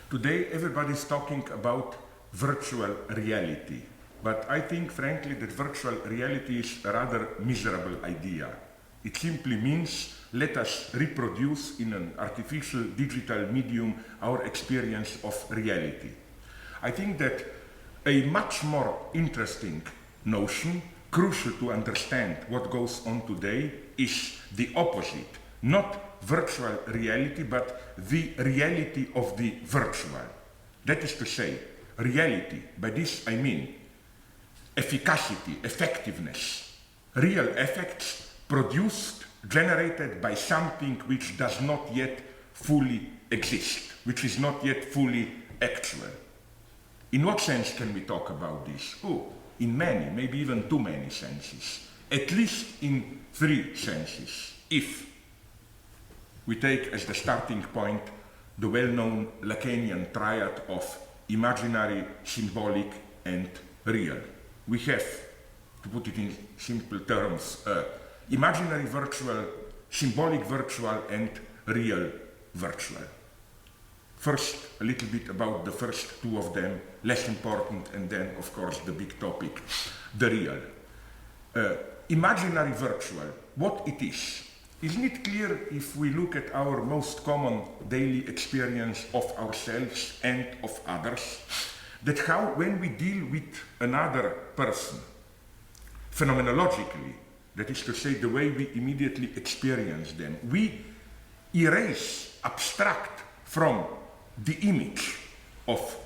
Today, everybody's talking about virtual reality. But I think, frankly, that virtual reality is a rather miserable idea. It simply means let us reproduce in an artificial digital medium our experience of reality. I think that a much more interesting notion, crucial to understand what goes on today, is the opposite. Not virtual reality, but the reality of the virtual. That is to say, reality, by this I mean efficacy, effectiveness, real effects produced, generated by something which does not yet fully exist, which is not yet fully actual. In what sense can we talk about this? Oh, in many, maybe even too many senses. At least in three senses. If we take as the starting point the well-known Lacanian triad of imaginary, symbolic, and real. We have, to put it in simple terms, imaginary virtual, symbolic virtual, and real virtual. First, a little bit about the first two of them, less important, and then, of course, the big topic, the real. Imaginary virtual, what it is. Isn't it clear if we look at our most common daily experience of ourselves and of others, that how when we deal with another person, phenomenologically, that is to say the way we immediately experience them, we erase, abstract from the image of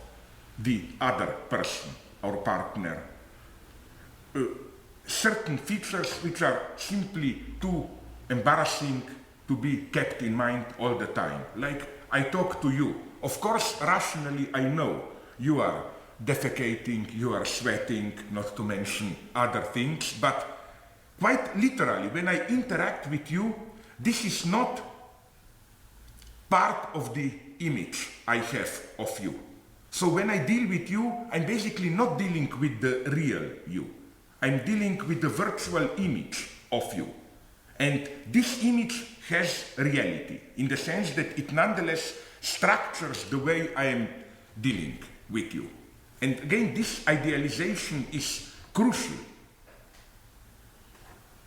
the other person, our partner, certain features which are simply too embarrassing to be kept in mind all the time. Like, I talk to you. Of course, rationally, I know you are defecating, you are sweating, not to mention other things, but quite literally, when I interact with you, this is not part of the image I have of you. So when I deal with you, I'm basically not dealing with the real you. I'm dealing with the virtual image of you. And this image has reality, in the sense that it nonetheless structures the way I am dealing with you. And again, this idealization is crucial.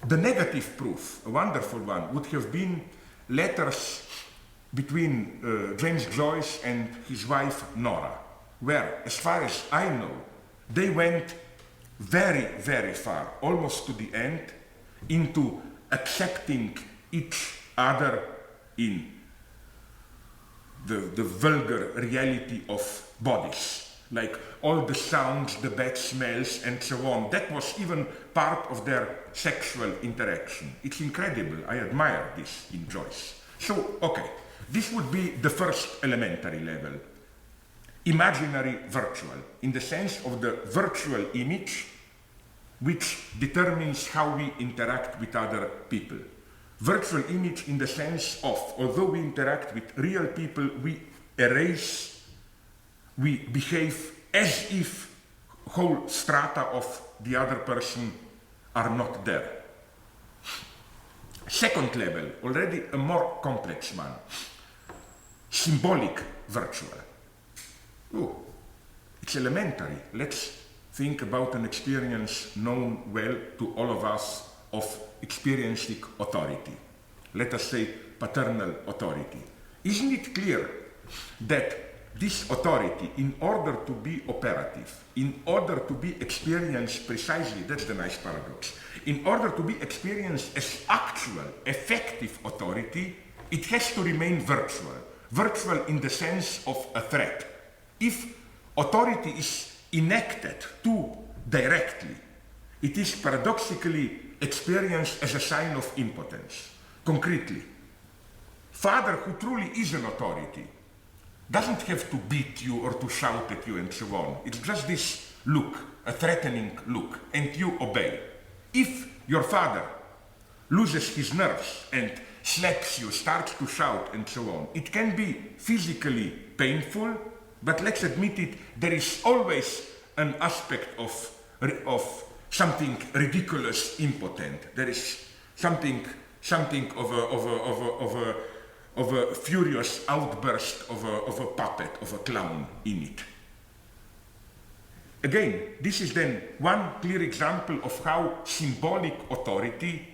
The negative proof, a wonderful one, would have been letters between James Joyce and his wife Nora, where, as far as I know, they went very, very far, almost to the end, into accepting each other in the vulgar reality of bodies, like all the sounds, the bad smells, and so on. That was even part of their sexual interaction. It's incredible. I admire this in Joyce. So, okay, this would be the first elementary level. Imaginary virtual, in the sense of the virtual image which determines how we interact with other people. Virtual image in the sense of, although we interact with real people, we erase, we behave as if whole strata of the other person are not there. Second level, already a more complex one. Symbolic virtual. Oh, it's elementary. Let's think about an experience known well to all of us of experiencing authority. Let us say paternal authority. Isn't it clear that this authority, in order to be operative, in order to be experienced precisely, that's the nice paradox, in order to be experienced as actual, effective authority, it has to remain virtual. Virtual in the sense of a threat. If authority is enacted too directly, it is paradoxically experienced as a sign of impotence. Concretely, father who truly is an authority doesn't have to beat you or to shout at you and so on. It's just this look, a threatening look, and you obey. If your father loses his nerves and slaps you, starts to shout and so on, it can be physically painful, but let's admit it, there is always an aspect of something ridiculous, impotent. There is something of of a furious outburst of a puppet, of a clown in it. Again, this is then one clear example of how symbolic authority,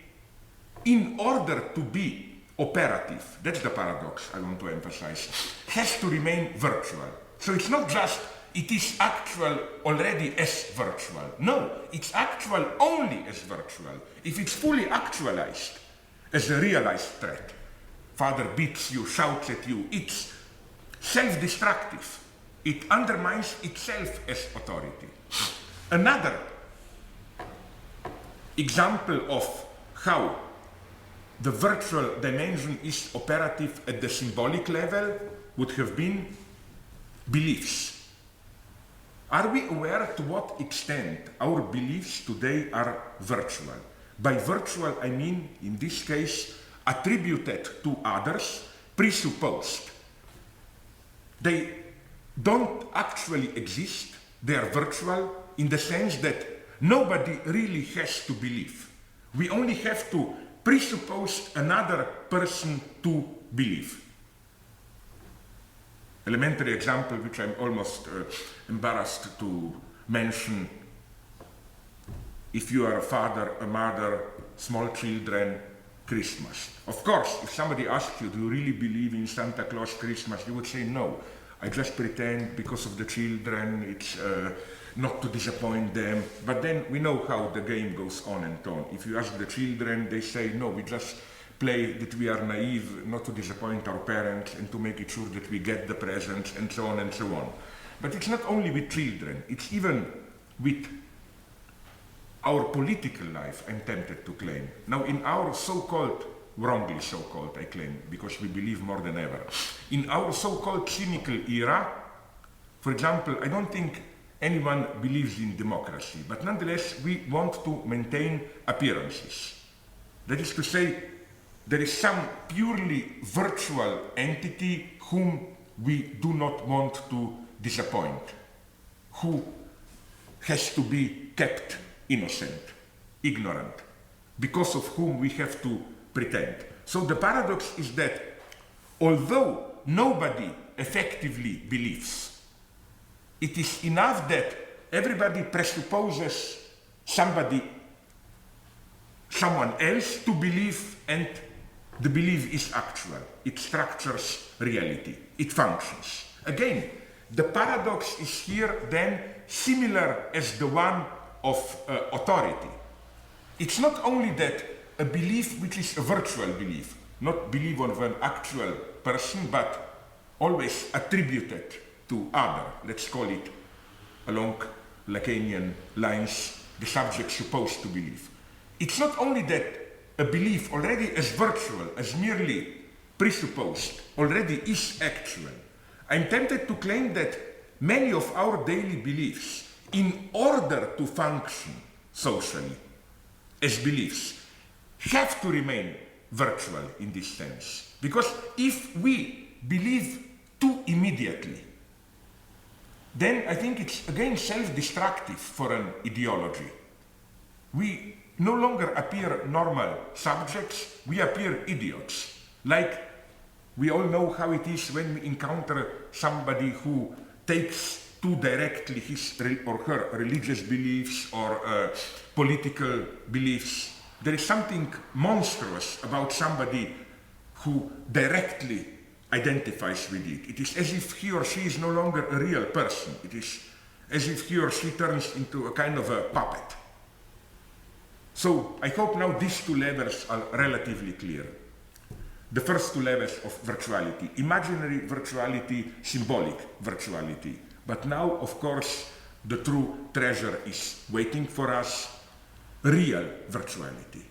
in order to be operative, that's the paradox I want to emphasize, has to remain virtual. So it's not just it is actual already as virtual. No, it's actual only as virtual. If it's fully actualized as a realized threat, father beats you, shouts at you, it's self-destructive. It undermines itself as authority. Another example of how the virtual dimension is operative at the symbolic level would have been beliefs. Are we aware to what extent our beliefs today are virtual? By virtual, I mean, in this case, attributed to others, presupposed. They don't actually exist, they are virtual in the sense that nobody really has to believe. We only have to presuppose another person to believe. Elementary example, which I'm almost embarrassed to mention. If you are a father, a mother, small children, Christmas. Of course, if somebody asks you, do you really believe in Santa Claus Christmas? You would say no. I just pretend because of the children, it's not to disappoint them. But then we know how the game goes on and on. If you ask the children, they say, no, we just play that we are naive, not to disappoint our parents and to make it sure that we get the presents and so on and so on. But it's not only with children, it's even with our political life, I'm tempted to claim. Now in our so-called, wrongly so-called, I claim, because we believe more than ever. In our so-called cynical era, for example, I don't think anyone believes in democracy, but nonetheless we want to maintain appearances. That is to say, there is some purely virtual entity whom we do not want to disappoint, who has to be kept innocent, ignorant, because of whom we have to pretend. So the paradox is that although nobody effectively believes, it is enough that everybody presupposes someone else to believe, and the belief is actual. It structures reality. It functions. Again, the paradox is here then similar as the one of authority. It's not only that a belief which is a virtual belief, not belief of an actual person, but always attributed to other. Let's call it, along Lacanian lines, the subject supposed to believe. It's not only that a belief already as virtual, as merely presupposed, already is actual. I'm tempted to claim that many of our daily beliefs, in order to function socially as beliefs, have to remain virtual in this sense. Because if we believe too immediately, then I think it's again self-destructive for an ideology. We no longer appear normal subjects, we appear idiots. Like we all know how it is when we encounter somebody who takes too directly his or her religious beliefs or political beliefs. There is something monstrous about somebody who directly identifies with it. It is as if he or she is no longer a real person. It is as if he or she turns into a kind of a puppet. So I hope now these two levels are relatively clear. The first two levels of virtuality: imaginary virtuality, symbolic virtuality. But now, of course, the true treasure is waiting for us: real virtuality.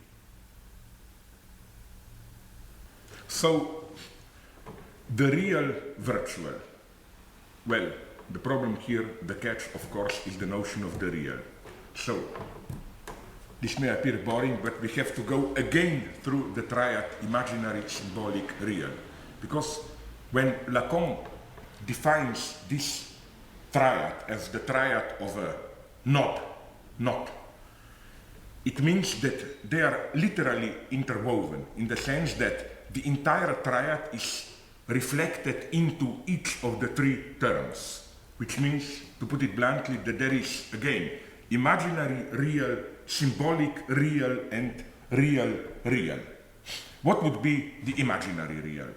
So, the real virtual. Well, the problem here, the catch, of course, is the notion of the real. So, this may appear boring, but we have to go again through the triad imaginary, symbolic, real. Because when Lacan defines this triad as the triad of a not, it means that they are literally interwoven, in the sense that the entire triad is reflected into each of the three terms, which means, to put it bluntly, that there is, again, imaginary real, symbolic real, and real real. What would be the imaginary real?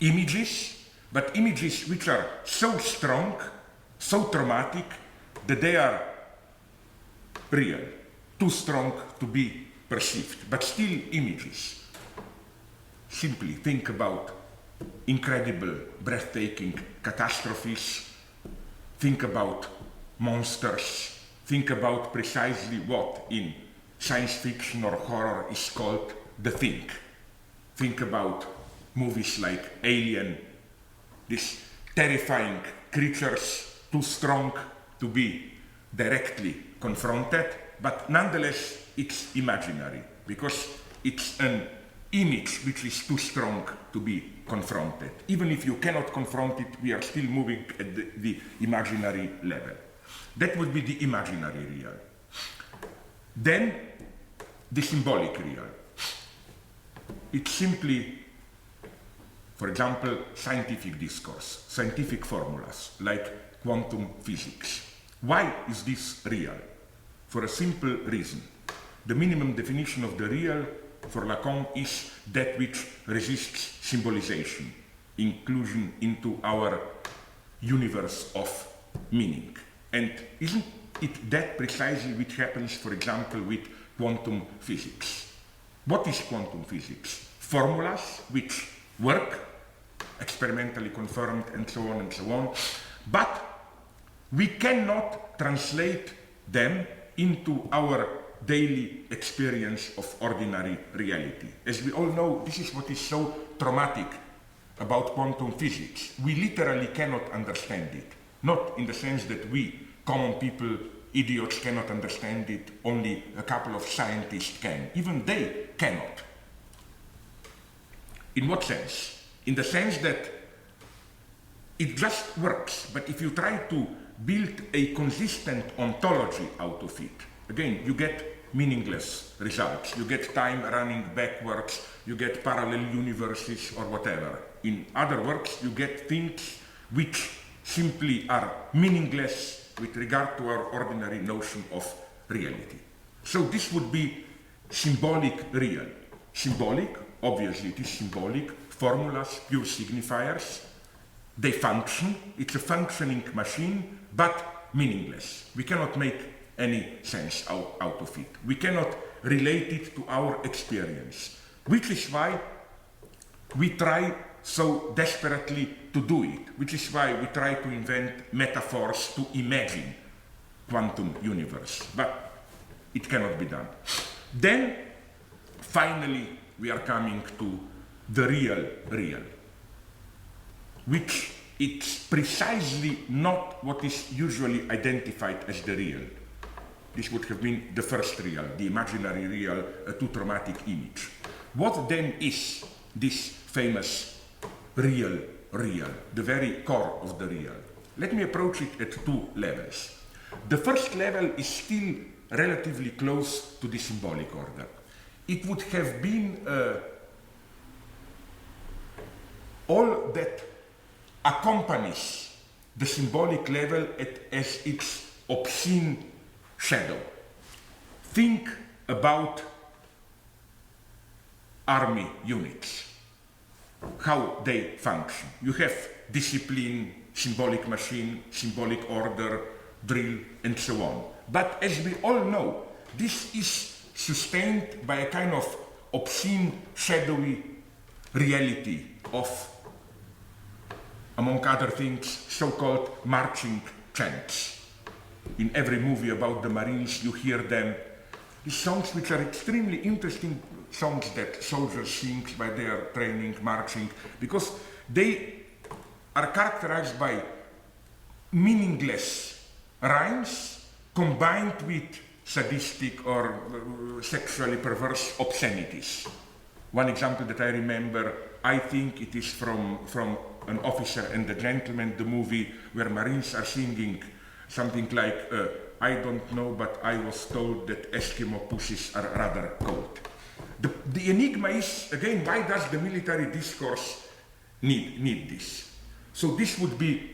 Images, but images which are so strong, so traumatic, that they are real, too strong to be perceived, but still images. Simply think about incredible, breathtaking catastrophes, think about monsters, think about precisely what in science fiction or horror is called the thing. Think about movies like Alien, these terrifying creatures too strong to be directly confronted, but nonetheless it's imaginary because it's an image which is too strong to be confronted. Even if you cannot confront it, we are still moving at the imaginary level. That would be the imaginary real. Then the symbolic real. It's simply, for example, scientific discourse, scientific formulas like quantum physics. Why is this real? For a simple reason. The minimum definition of the real for Lacan is that which resists symbolization, inclusion into our universe of meaning. And isn't it that precisely which happens, for example, with quantum physics? What is quantum physics? Formulas which work, experimentally confirmed, and so on, but we cannot translate them into our daily experience of ordinary reality. As we all know, this is what is so traumatic about quantum physics. We literally cannot understand it. Not in the sense that we, common people, idiots, cannot understand it, only a couple of scientists can. Even they cannot. In what sense? In the sense that it just works, but if you try to build a consistent ontology out of it, again, you get meaningless results. You get time running backwards, you get parallel universes or whatever. In other words, you get things which simply are meaningless with regard to our ordinary notion of reality. So this would be symbolic real. Symbolic, obviously it is symbolic, formulas, pure signifiers, they function, it's a functioning machine, but meaningless. We cannot make any sense out of it. We cannot relate it to our experience, which is why we try so desperately to do it, which is why we try to invent metaphors to imagine quantum universe, but it cannot be done. Then, finally, we are coming to the real, which it's precisely not what is usually identified as the real. This would have been the first real, the imaginary real, a too traumatic image. What then is this famous real, the very core of the real? Let me approach it at two levels. The first level is still relatively close to the symbolic order. It would have been all that accompanies the symbolic level as its obscene shadow. Think about army units, how they function. You have discipline, symbolic machine, symbolic order, drill, and so on. But as we all know, this is sustained by a kind of obscene, shadowy reality of, among other things, so-called marching chants. In every movie about the Marines, you hear them. These songs which are extremely interesting songs that soldiers sing while they are training, marching, because they are characterized by meaningless rhymes combined with sadistic or sexually perverse obscenities. One example that I remember, I think it is from An Officer and a Gentleman, the movie where Marines are singing something like, I don't know, but I was told that Eskimo pussies are rather cold. The enigma is, again, why does the military discourse need this? So this would be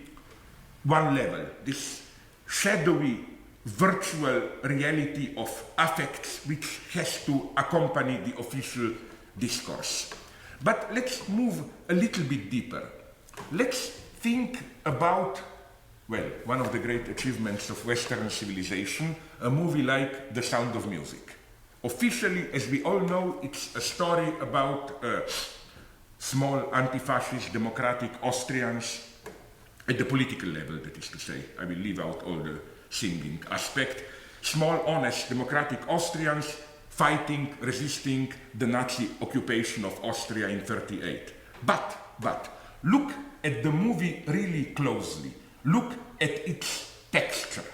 one level, this shadowy virtual reality of affects which has to accompany the official discourse. But let's move a little bit deeper. Let's think about, well, one of the great achievements of Western civilization, a movie like The Sound of Music. Officially, as we all know, it's a story about small anti-fascist democratic Austrians at the political level, that is to say. I will leave out all the singing aspect. Small, honest, democratic Austrians fighting, resisting the Nazi occupation of Austria in 1938. But, look at the movie really closely. Look at its texture.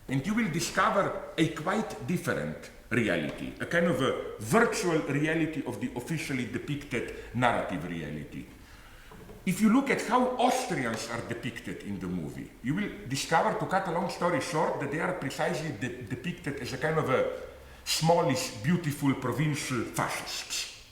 And you will discover a quite different reality, a kind of a virtual reality of the officially depicted narrative reality. If you look at how Austrians are depicted in the movie, you will discover, to cut a long story short, that they are precisely depicted as a kind of a smallish, beautiful, provincial fascists.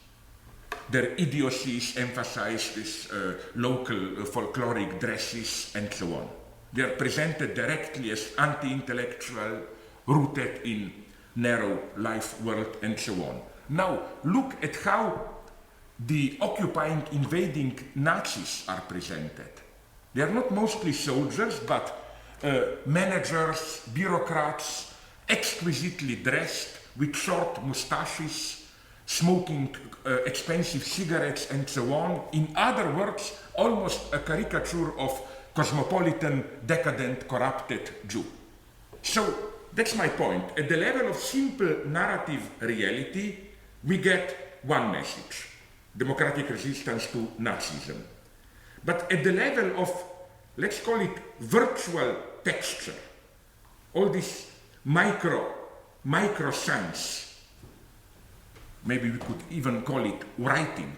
Their idiocies emphasized as local folkloric dresses and so on. They are presented directly as anti-intellectual, rooted in narrow life world and so on. Now, look at how the occupying, invading Nazis are presented. They are not mostly soldiers, but managers, bureaucrats, exquisitely dressed, with short mustaches, smoking expensive cigarettes and so on. In other words, almost a caricature of cosmopolitan, decadent, corrupted Jew. So that's my point. At the level of simple narrative reality, we get one message: democratic resistance to Nazism. But at the level of, let's call it virtual texture, all this micro science, maybe we could even call it writing,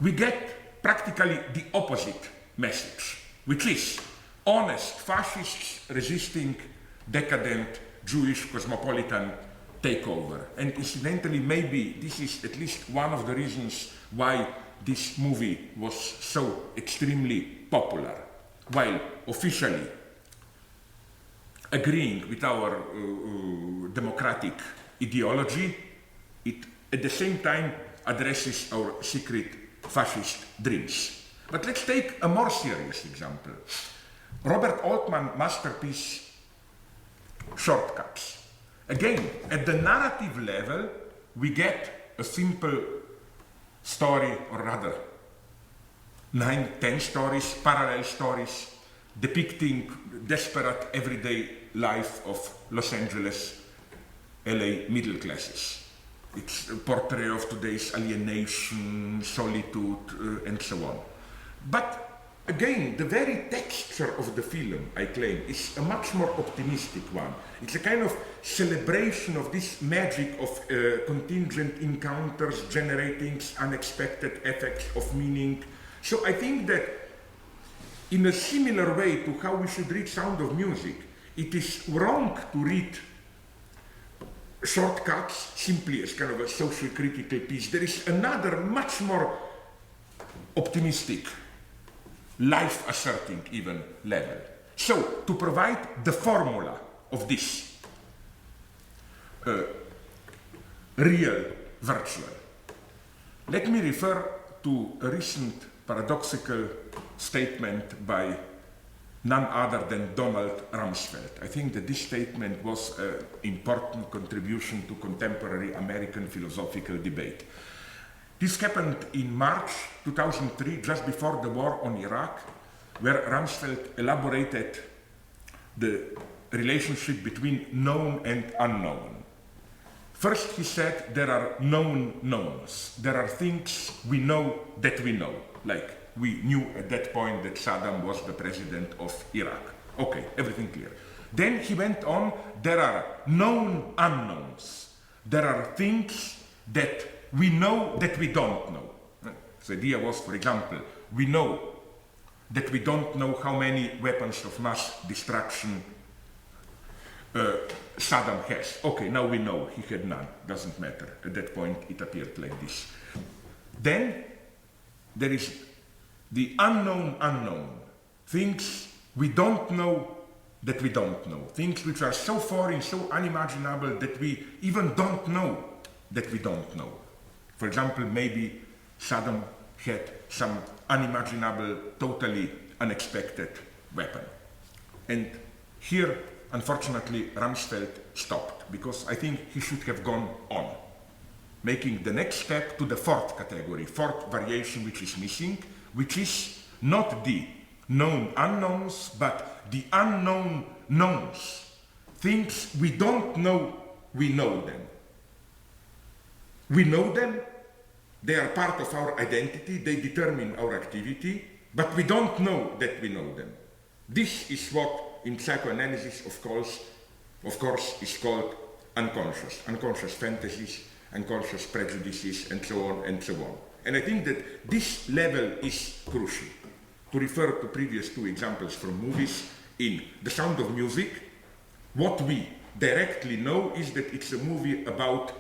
we get practically the opposite message, which is honest fascists resisting decadent Jewish cosmopolitan takeover. And incidentally, maybe this is at least one of the reasons why this movie was so extremely popular. While officially agreeing with our democratic ideology, it at the same time addresses our secret fascist dreams. But let's take a more serious example. Robert Altman's masterpiece, Shortcuts. Again, at the narrative level, we get a simple story, or rather 9, 10 stories, parallel stories, depicting desperate everyday life of Los Angeles, LA middle classes. It's a portrait of today's alienation, solitude, and so on. But again, the very texture of the film, I claim, is a much more optimistic one. It's a kind of celebration of this magic of contingent encounters generating unexpected effects of meaning. So I think that in a similar way to how we should read Sound of Music, it is wrong to read Shortcuts simply as kind of a social critical piece. There is another much more optimistic, life-asserting even level. So, to provide the formula of this real virtual, let me refer to a recent paradoxical statement by none other than Donald Rumsfeld. I think that this statement was an important contribution to contemporary American philosophical debate. This happened in March 2003, just before the war on Iraq, where Rumsfeld elaborated the relationship between known and unknown. First, he said there are known knowns. There are things we know that we know, like we knew at that point that Saddam was the president of Iraq. Okay, everything clear. Then he went on, there are known unknowns. There are things that we know that we don't know. The idea was, for example, we know that we don't know how many weapons of mass destruction Saddam has. Okay, now we know he had none. Doesn't matter. At that point, it appeared like this. Then there is the unknown unknown. Things we don't know that we don't know. Things which are so foreign, so unimaginable that we even don't know that we don't know. For example, maybe Saddam had some unimaginable, totally unexpected weapon. And here, unfortunately, Rumsfeld stopped, because I think he should have gone on, making the next step to the fourth category, fourth variation which is missing, which is not the known unknowns, but the unknown knowns. Things we don't know, we know them. We know them, they are part of our identity, they determine our activity, but we don't know that we know them. This is what in psychoanalysis, of course, is called unconscious. Unconscious fantasies, unconscious prejudices, and so on and so on. And I think that this level is crucial. To refer to previous two examples from movies, in The Sound of Music, what we directly know is that it's a movie about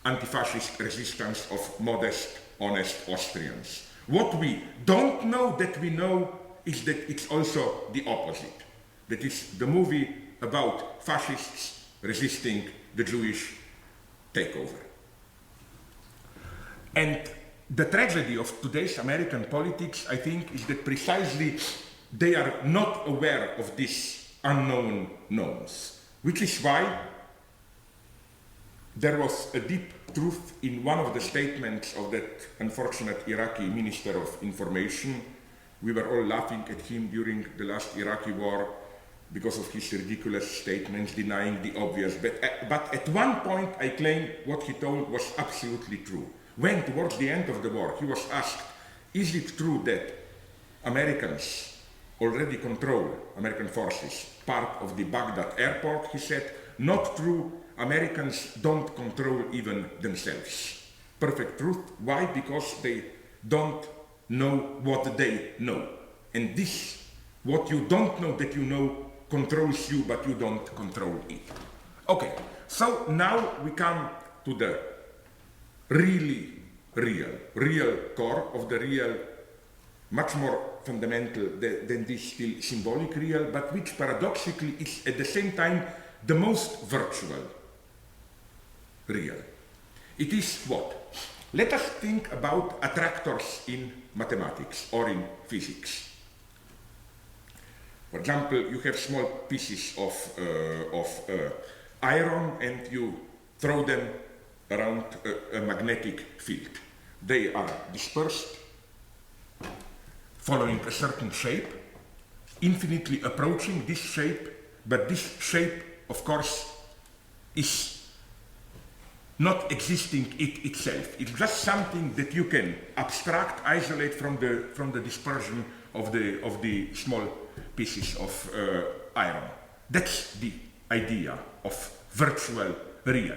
anti-fascist resistance of modest, honest Austrians. What we don't know that we know is that it's also the opposite. That is the movie about fascists resisting the Jewish takeover. And the tragedy of today's American politics, I think, is that precisely they are not aware of these unknown knowns, which is why there was a deep truth in one of the statements of that unfortunate Iraqi Minister of Information. We were all laughing at him during the last Iraqi war because of his ridiculous statements denying the obvious. But at one point, I claim what he told was absolutely true. When, towards the end of the war, he was asked, is it true that Americans already control, American forces, part of the Baghdad airport? He said, not true, Americans don't control even themselves. Perfect truth. Why? Because they don't know what they know. And this, what you don't know that you know, controls you, but you don't control it. Okay, so now we come to the really real core of the real, much more fundamental than this still symbolic real, but which paradoxically is at the same time the most virtual real. It is what? Let us think about attractors in mathematics or in physics. For example, you have small pieces of iron and you throw them around a magnetic field. They are dispersed, following a certain shape, infinitely approaching this shape, but this shape, of course, is not existing itself. It's just something that you can abstract, isolate from the dispersion of the small pieces of iron. That's the idea of virtual real.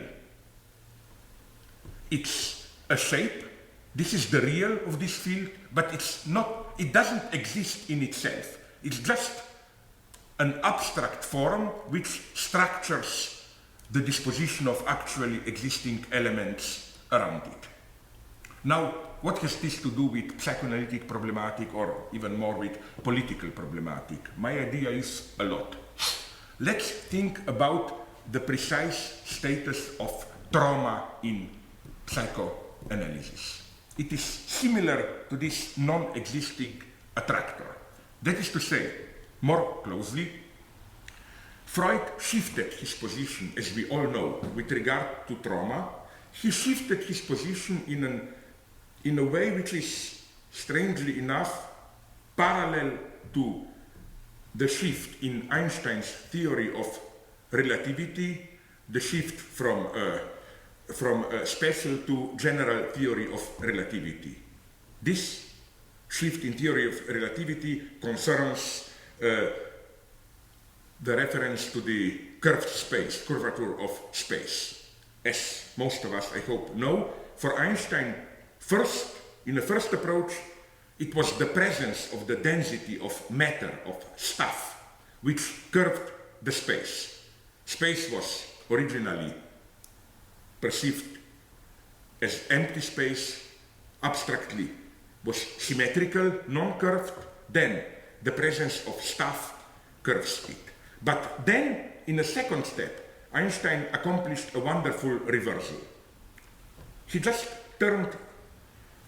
It's a shape. This is the real of this field, but it doesn't exist in itself. It's just an abstract form which structures the disposition of actually existing elements around it. Now, what has this to do with psychoanalytic problematic or even more with political problematic? My idea is a lot. Let's think about the precise status of trauma in psychoanalysis. It is similar to this non-existing attractor. That is to say, more closely, Freud shifted his position, as we all know, with regard to trauma. He shifted his position in a way which is, strangely enough, parallel to the shift in Einstein's theory of relativity, the shift from special to general theory of relativity. This shift in theory of relativity concerns the reference to the curved space, curvature of space. As most of us, I hope, know, for Einstein, in the first approach, it was the presence of the density of matter, of stuff, which curved the space. Space was originally perceived as empty space, abstractly was symmetrical, non-curved, then the presence of staff curves it. But then, in a second step, Einstein accomplished a wonderful reversal. He just turned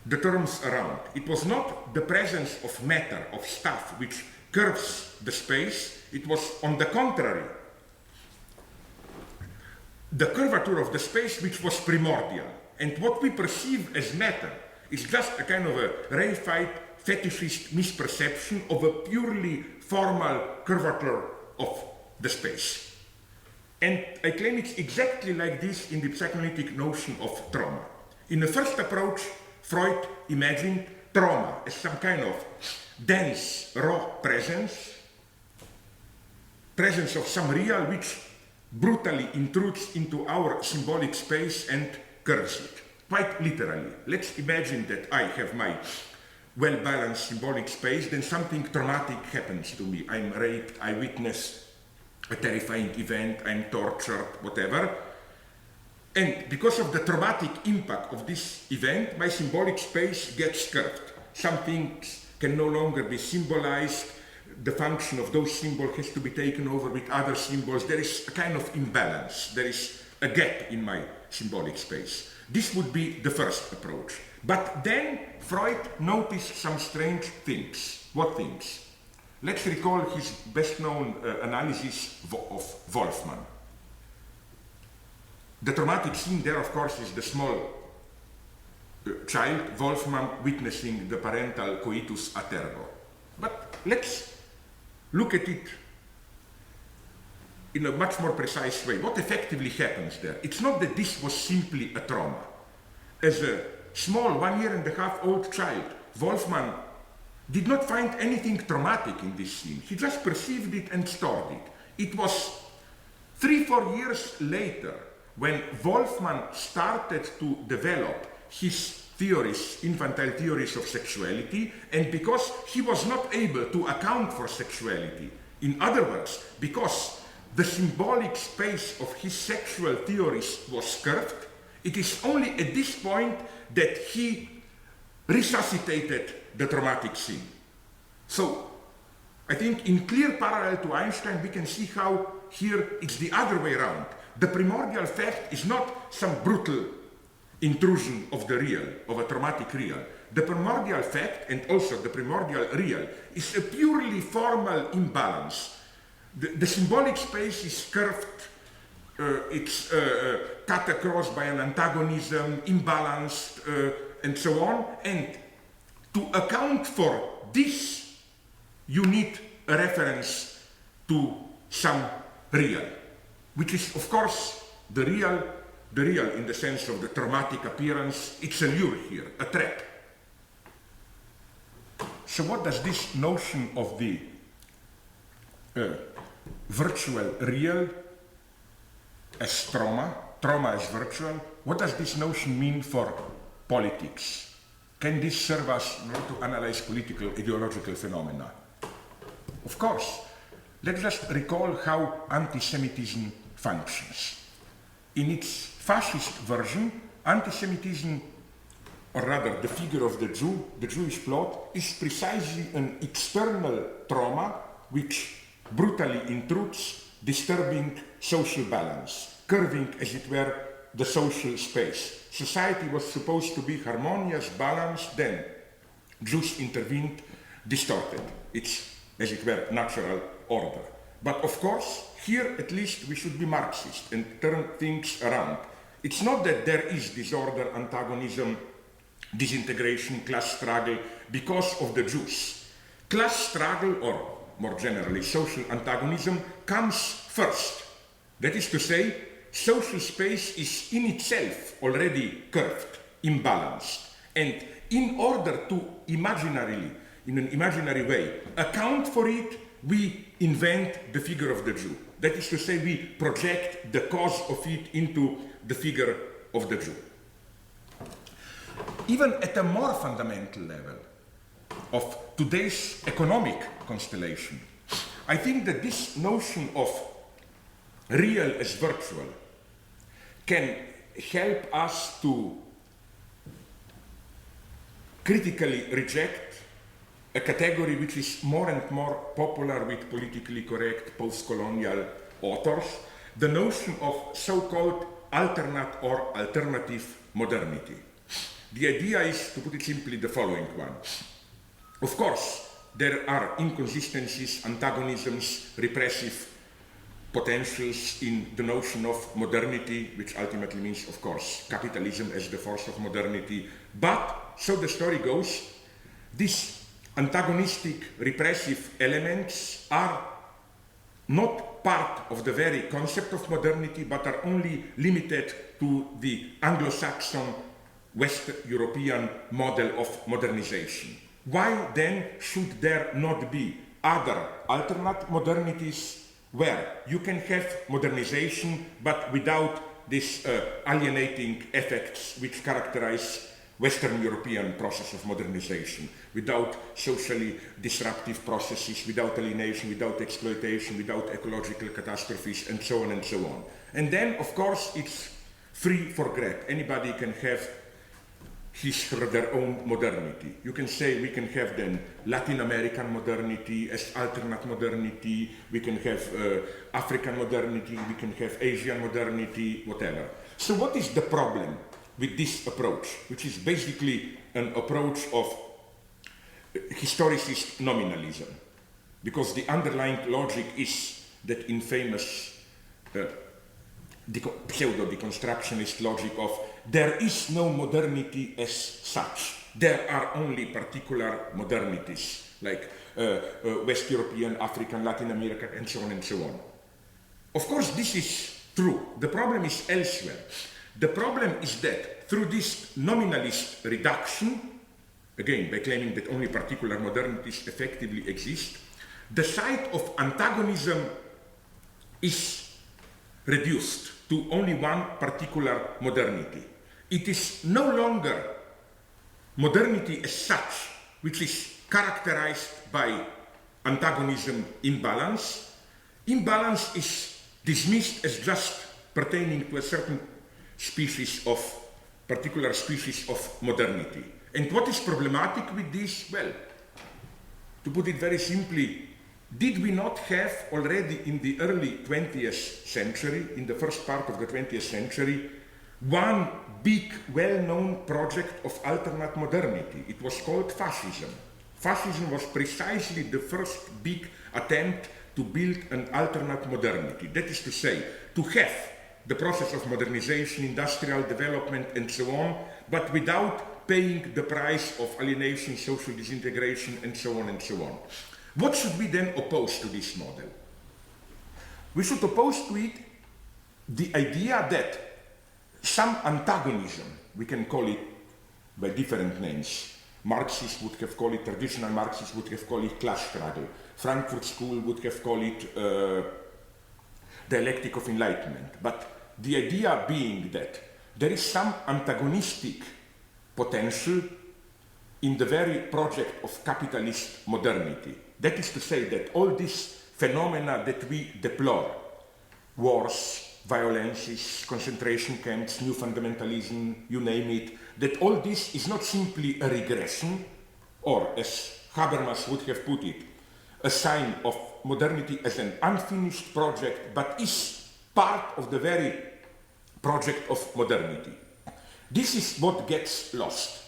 the terms around. It was not the presence of matter, of stuff, which curves the space. It was, on the contrary, the curvature of the space which was primordial. And what we perceive as matter is just a kind of a reified, fetishist misperception of a purely formal curvature of the space. And I claim it's exactly like this in the psychoanalytic notion of trauma. In the first approach, Freud imagined trauma as some kind of dense, raw presence of some real which brutally intrudes into our symbolic space and curves it. Quite literally. Let's imagine that I have my well-balanced symbolic space, then something traumatic happens to me. I'm raped, I witness a terrifying event, I'm tortured, whatever. And because of the traumatic impact of this event, my symbolic space gets curved. Some things can no longer be symbolized. The function of those symbols has to be taken over with other symbols. There is a kind of imbalance. There is a gap in my symbolic space. This would be the first approach. But then Freud noticed some strange things. What things? Let's recall his best-known analysis of Wolfman. The traumatic scene there, of course, is the small child, Wolfman, witnessing the parental coitus a tergo. But let's look at it in a much more precise way. What effectively happens there? It's not that this was simply a trauma. As a small 1.5-year-old child, Wolfman did not find anything traumatic in this scene. He just perceived it and stored it. It was 3-4 years later when Wolfman started to develop his theories, infantile theories of sexuality, and because he was not able to account for sexuality, in other words, because the symbolic space of his sexual theories was curved, it is only at this point that he resuscitated the traumatic scene. So, I think in clear parallel to Einstein, we can see how here it's the other way around. The primordial fact is not some brutal intrusion of the real, of a traumatic real. The primordial fact, and also the primordial real, is a purely formal imbalance. The symbolic space is curved, it's cut across by an antagonism, imbalanced, and so on. And to account for this, you need a reference to some real, which is, of course, the real in the sense of the traumatic appearance. It's a lure here, a trap. So what does this notion of the virtual real as trauma as virtual, what does this notion mean for politics? Can this serve us to analyze political ideological phenomena? Of course. Let's just recall how anti-Semitism functions. In its fascist version, anti-Semitism, or rather the figure of the Jew, the Jewish plot, is precisely an external trauma which brutally intrudes, disturbing social balance, curving, as it were, the social space. Society was supposed to be harmonious, balanced, then Jews intervened, distorted its, as it were, natural order. But of course, here at least we should be Marxist and turn things around. It's not that there is disorder, antagonism, disintegration, class struggle because of the Jews. Class struggle, or more generally social antagonism, comes first. That is to say, social space is in itself already curved, imbalanced. And in order to imaginarily, in an imaginary way, account for it, we invent the figure of the Jew. That is to say, we project the cause of it into the figure of the Jew. Even at a more fundamental level of today's economic constellation, I think that this notion of real as virtual, can help us to critically reject a category which is more and more popular with politically correct post-colonial authors, the notion of so-called alternate or alternative modernity. The idea is, to put it simply, the following one. Of course, there are inconsistencies, antagonisms, repressive potentials in the notion of modernity, which ultimately means, of course, capitalism as the force of modernity. But, so the story goes, these antagonistic, repressive elements are not part of the very concept of modernity, but are only limited to the Anglo-Saxon, West European model of modernization. Why then should there not be other alternate modernities where you can have modernization but without these alienating effects which characterize Western European process of modernization, without socially disruptive processes, without alienation, without exploitation, without ecological catastrophes, and so on and so on. And then, of course, it's free for grab. Anybody can have his or their own modernity. You can say we can have then Latin American modernity as alternate modernity, we can have African modernity, we can have Asian modernity, whatever. So what is the problem with this approach, which is basically an approach of historicist nominalism? Because the underlying logic is that infamous pseudo-deconstructionist logic of there is no modernity as such. There are only particular modernities, like West European, African, Latin American, and so on and so on. Of course, this is true. The problem is elsewhere. The problem is that through this nominalist reduction, again, by claiming that only particular modernities effectively exist, the site of antagonism is reduced to only one particular modernity. It is no longer modernity as such, which is characterized by antagonism imbalance. Imbalance is dismissed as just pertaining to a certain particular species of modernity. And what is problematic with this? Well, to put it very simply, did we not have already in the early 20th century, in the first part of the 20th century, one big, well-known project of alternate modernity? It was called fascism. Fascism was precisely the first big attempt to build an alternate modernity. That is to say, to have the process of modernization, industrial development, and so on, but without paying the price of alienation, social disintegration, and so on and so on. What should we then oppose to this model? We should oppose to it the idea that some antagonism, we can call it by different names. Marxists would have called it, traditional Marxists would have called it class struggle. Frankfurt School would have called it dialectic of enlightenment. But the idea being that there is some antagonistic potential in the very project of capitalist modernity. That is to say that all these phenomena that we deplore, wars, violences, concentration camps, new fundamentalism, you name it, that all this is not simply a regression, or as Habermas would have put it, a sign of modernity as an unfinished project, but is part of the very project of modernity. This is what gets lost.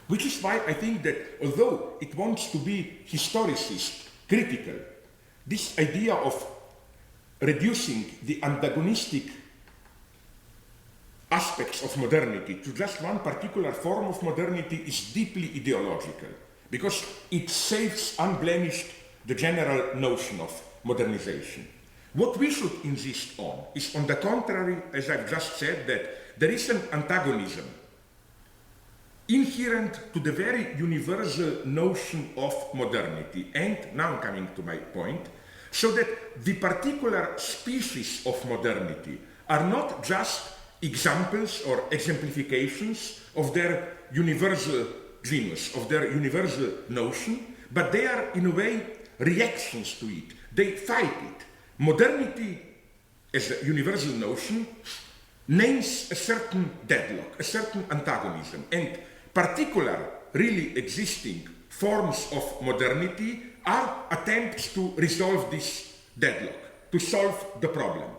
Which is why I think that although it wants to be historicist, critical, this idea of reducing the antagonistic aspects of modernity to just one particular form of modernity is deeply ideological, because it saves unblemished the general notion of modernization. What we should insist on is, on the contrary, as I've just said, that there is an antagonism inherent to the very universal notion of modernity. And now I'm coming to my point, so that the particular species of modernity are not just examples or exemplifications of their universal genius, of their universal notion, but they are in a way reactions to it. They fight it. Modernity as a universal notion, names a certain deadlock, a certain antagonism, and particular, really existing forms of modernity are attempts to resolve this deadlock, to solve the problem.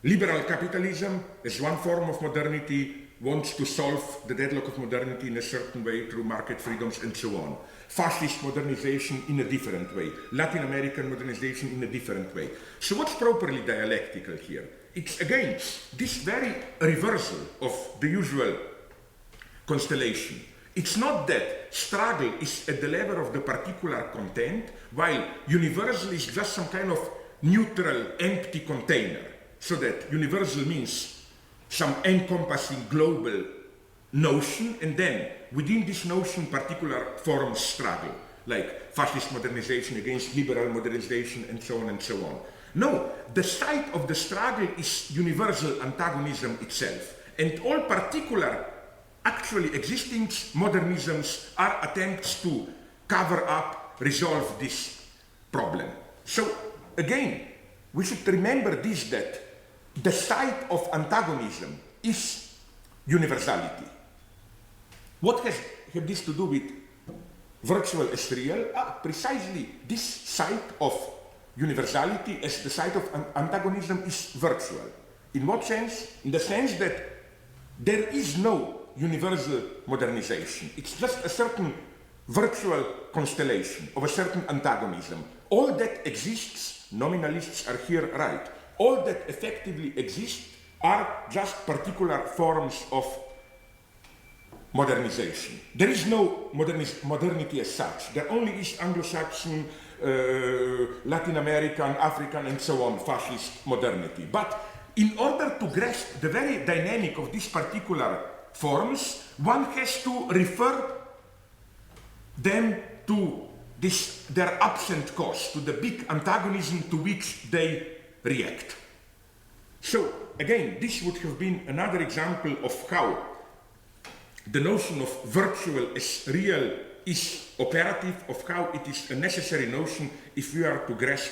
Liberal capitalism, as one form of modernity, wants to solve the deadlock of modernity in a certain way through market freedoms and so on. Fascist modernization in a different way. Latin American modernization in a different way. So what's properly dialectical here? It's again this very reversal of the usual constellation. It's not that struggle is at the level of the particular content, while universal is just some kind of neutral, empty container. So that universal means some encompassing global notion, and then within this notion particular forms struggle, like fascist modernization against liberal modernization and so on and so on. No, the site of the struggle is universal antagonism itself, and all particular actually existing modernisms are attempts to cover up, resolve this problem. So again, we should remember this, that the site of antagonism is universality. What has this to do with virtual as real? Precisely this site of universality as the site of antagonism is virtual. In what sense? In the sense that there is no universal modernization. It's just a certain virtual constellation of a certain antagonism. All that exists, nominalists are here right, all that effectively exists are just particular forms of modernization. There is no modernity as such. There only is Anglo-Saxon, Latin American, African, and so on, fascist modernity. But in order to grasp the very dynamic of these particular forms, one has to refer them to their absent cause, to the big antagonism to which they react. So again, this would have been another example of how the notion of virtual as real is operative, of how it is a necessary notion if we are to grasp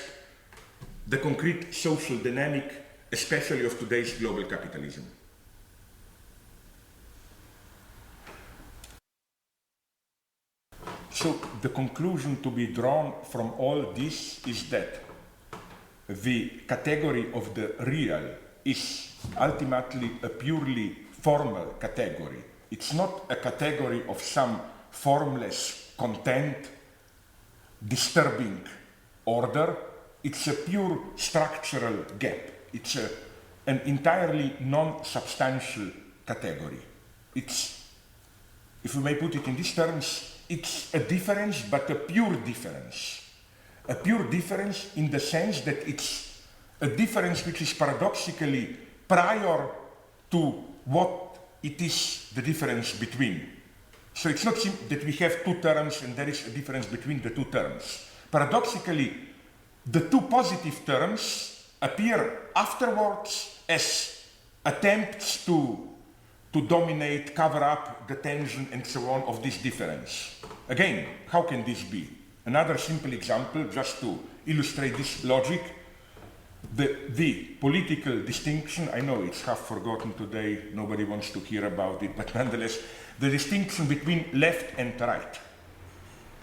the concrete social dynamic, especially of today's global capitalism. So the conclusion to be drawn from all this is that the category of the real is ultimately a purely formal category. It's not a category of some formless content, disturbing order. It's a pure structural gap. It's an entirely non-substantial category. It's, if we may put it in these terms, it's a difference, but a pure difference. A pure difference in the sense that it's a difference which is paradoxically prior to what it is the difference between. So it's not that we have two terms and there is a difference between the two terms. Paradoxically, the two positive terms appear afterwards as attempts to dominate, cover up the tension and so on of this difference. Again, how can this be? Another simple example, just to illustrate this logic, the political distinction, I know it's half forgotten today, nobody wants to hear about it, but nonetheless, the distinction between left and right.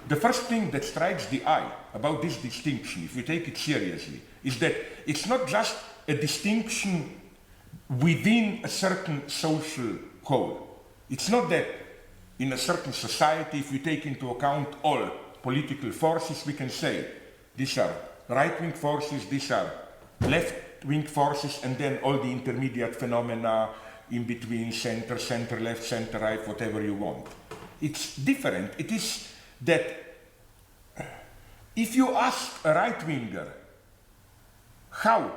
The first thing that strikes the eye about this distinction, if we take it seriously, is that it's not just a distinction within a certain social whole. It's not that in a certain society, if we take into account all political forces, we can say these are right-wing forces, these are left-wing forces, and then all the intermediate phenomena in between, center, center-left, center-right, whatever you want. It's different. It is that if you ask a right-winger how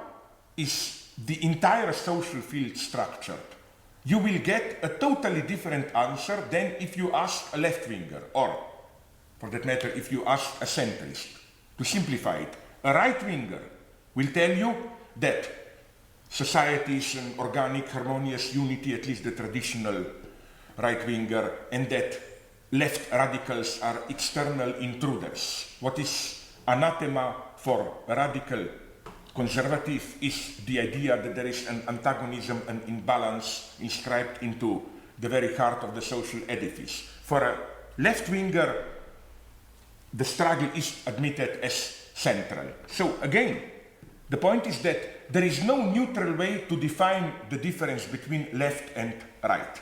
is the entire social field structured, you will get a totally different answer than if you ask a left-winger, or, for that matter, if you ask a centrist. To simplify it, a right-winger will tell you that society is an organic, harmonious unity, at least the traditional right-winger, and that left radicals are external intruders. What is anathema for a radical conservative is the idea that there is an antagonism, an imbalance inscribed into the very heart of the social edifice. For a left-winger, the struggle is admitted as central. So again, the point is that there is no neutral way to define the difference between left and right.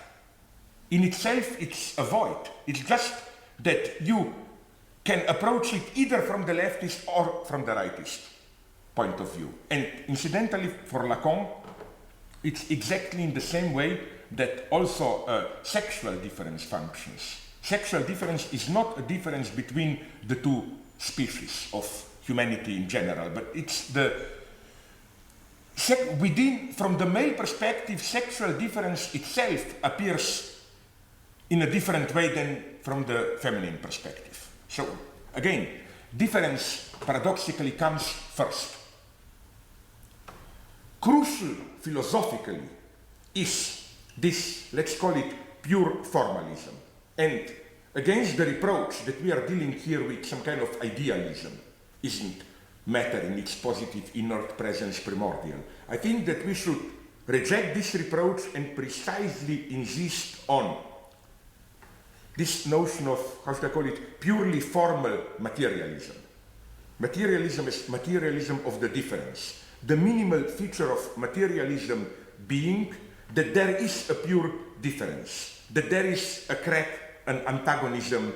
In itself, it's a void. It's just that you can approach it either from the leftist or from the rightist point of view. And incidentally, for Lacan, it's exactly in the same way that also sexual difference functions. Sexual difference is not a difference between the two species of humanity in general, but it's the within, from the male perspective, sexual difference itself appears in a different way than from the feminine perspective. So again, difference paradoxically comes first. Crucial philosophically is this, let's call it pure formalism. And against the reproach that we are dealing here with some kind of idealism, isn't matter in its positive inert presence primordial, I think that we should reject this reproach and precisely insist on this notion of, how should I call it, purely formal materialism. Materialism is materialism of the difference. The minimal feature of materialism being that there is a pure difference, that there is a crack, an antagonism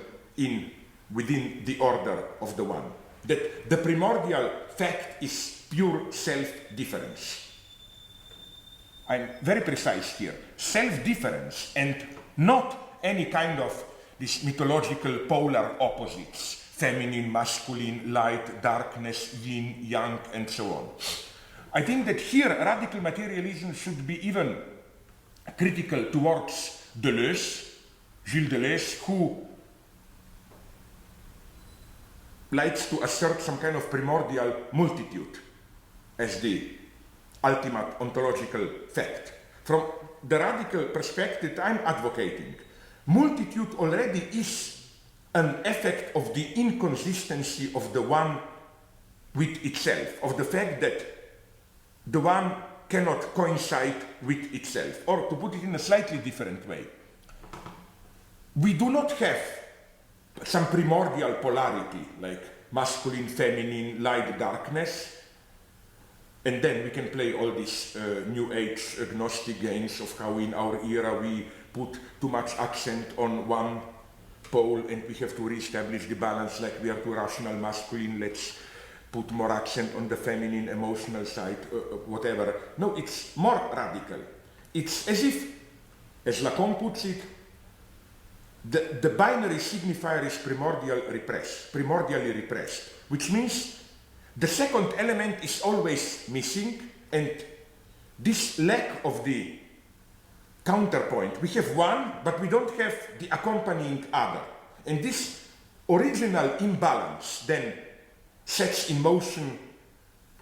within the order of the one. That the primordial fact is pure self-difference. I'm very precise here. Self-difference and not any kind of these mythological polar opposites, feminine, masculine, light, darkness, yin, yang, and so on. I think that here radical materialism should be even critical towards Deleuze, Gilles Deleuze, who likes to assert some kind of primordial multitude as the ultimate ontological fact. From the radical perspective I'm advocating, multitude already is an effect of the inconsistency of the one with itself, of the fact that the one cannot coincide with itself. Or to put it in a slightly different way, we do not have some primordial polarity like masculine, feminine, light, darkness, and then we can play all these new age agnostic games of how in our era we put too much accent on one pole and we have to reestablish the balance, like we are too rational masculine, let's put more accent on the feminine emotional side, whatever. No, it's more radical. It's as if, as Lacan puts it, the binary signifier is primordially repressed, which means the second element is always missing, and this lack of the counterpoint, we have one, but we don't have the accompanying other. And this original imbalance then sets in motion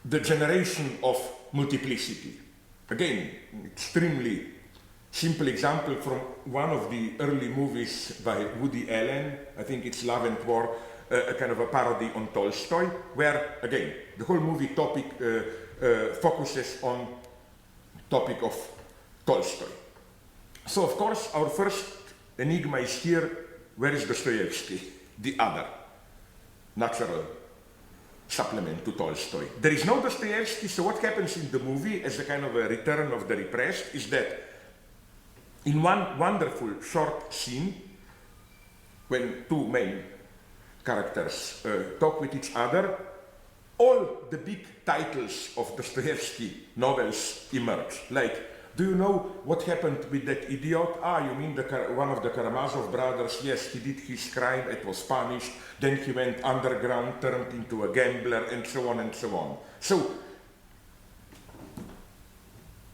the generation of multiplicity. Again, extremely simple example from one of the early movies by Woody Allen, I think it's Love and War, a kind of a parody on Tolstoy, where, again, the whole movie topic focuses on topic of Tolstoy. So, of course, our first enigma is here, where is Dostoevsky, the other natural supplement to Tolstoy? There is no Dostoevsky, so what happens in the movie as a kind of a return of the repressed is that in one wonderful short scene, when two main characters talk with each other, all the big titles of Dostoevsky novels emerge. Like, do you know what happened with that idiot? Ah, you mean one of the Karamazov brothers? Yes, he did his crime, it was punished, then he went underground, turned into a gambler, and so on and so on. So,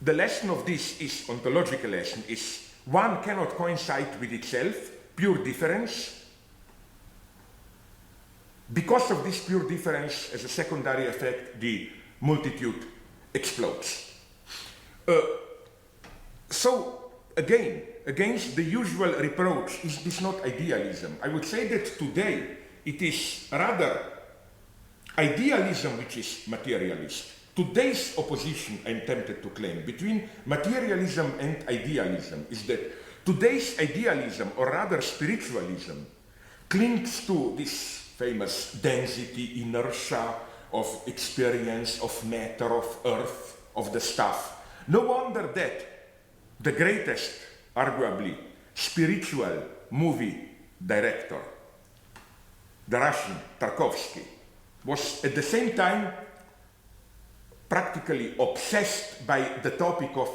the lesson of this is, ontological lesson, is one cannot coincide with itself, pure difference. Because of this pure difference, as a secondary effect, the multitude explodes. So, again, against the usual reproach, is this not idealism? I would say that today it is rather idealism which is materialist. today's opposition, I'm tempted to claim, between materialism and idealism is that today's idealism, or rather spiritualism, clings to this famous density, inertia of experience, of matter, of earth, of the stuff. No wonder that the greatest, arguably, spiritual movie director, the Russian Tarkovsky, was at the same time practically obsessed by the topic of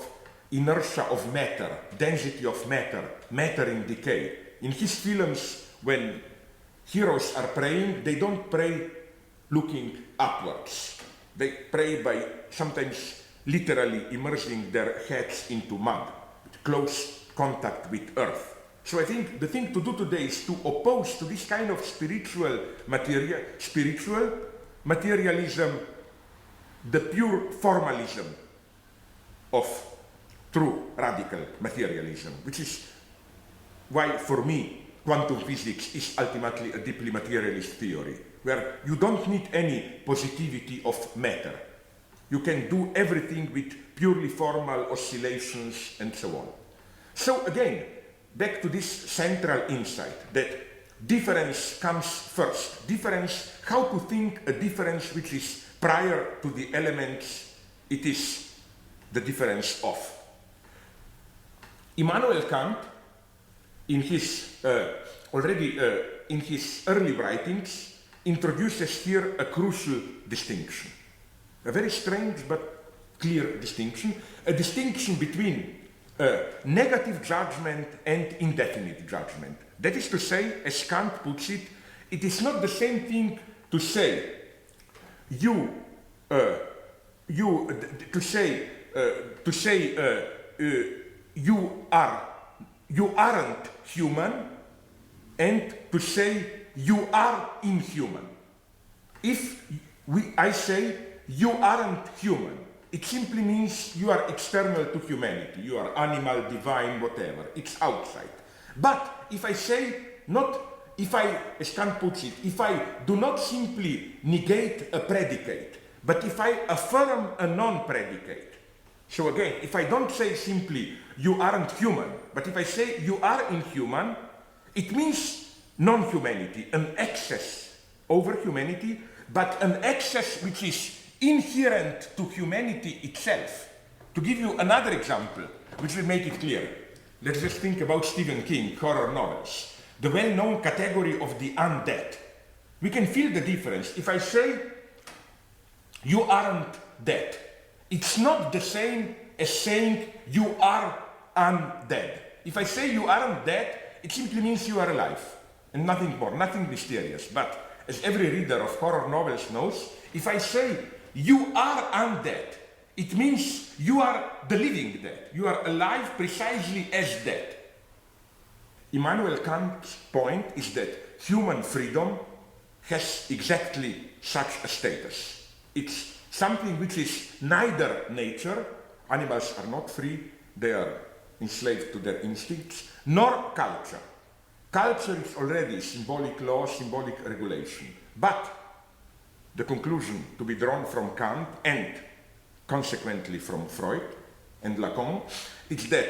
inertia of matter, density of matter, matter in decay. In his films, when heroes are praying, they don't pray looking upwards. They pray by sometimes literally immersing their heads into mud, with close contact with earth. So I think the thing to do today is to oppose to this kind of spiritual materialism, the pure formalism of true radical materialism, which is why, for me, quantum physics is ultimately a deeply materialist theory, where you don't need any positivity of matter. You can do everything with purely formal oscillations and so on. So again, back to this central insight that difference comes first. Difference, how to think a difference which is prior to the elements it is the difference of. Immanuel Kant, in his in his early writings, introduces here a crucial distinction, a very strange but clear distinction, a distinction between negative judgment and indefinite judgment. That is to say, as Kant puts it, it is not the same thing to say you aren't human, and to say you are inhuman. If I say you aren't human, it simply means you are external to humanity. You are animal, divine, whatever. It's outside. But if I say as Kant puts it, if I do not simply negate a predicate, but if I affirm a non-predicate. So again, if I don't say simply you aren't human, but if I say you are inhuman, it means non-humanity, an excess over humanity, but an excess which is inherent to humanity itself. To give you another example, which will make it clear, let's just think about Stephen King, horror novels, the well-known category of the undead. We can feel the difference. If I say, you aren't dead, it's not the same as saying you are undead. If I say you aren't dead, it simply means you are alive, and nothing more, nothing mysterious. But as every reader of horror novels knows, if I say you are undead, it means you are the living dead. You are alive precisely as dead. Immanuel Kant's point is that human freedom has exactly such a status. It's something which is neither nature, animals are not free, they are enslaved to their instincts, nor culture. Culture is already symbolic law, symbolic regulation. But the conclusion to be drawn from Kant and consequently from Freud and Lacan is that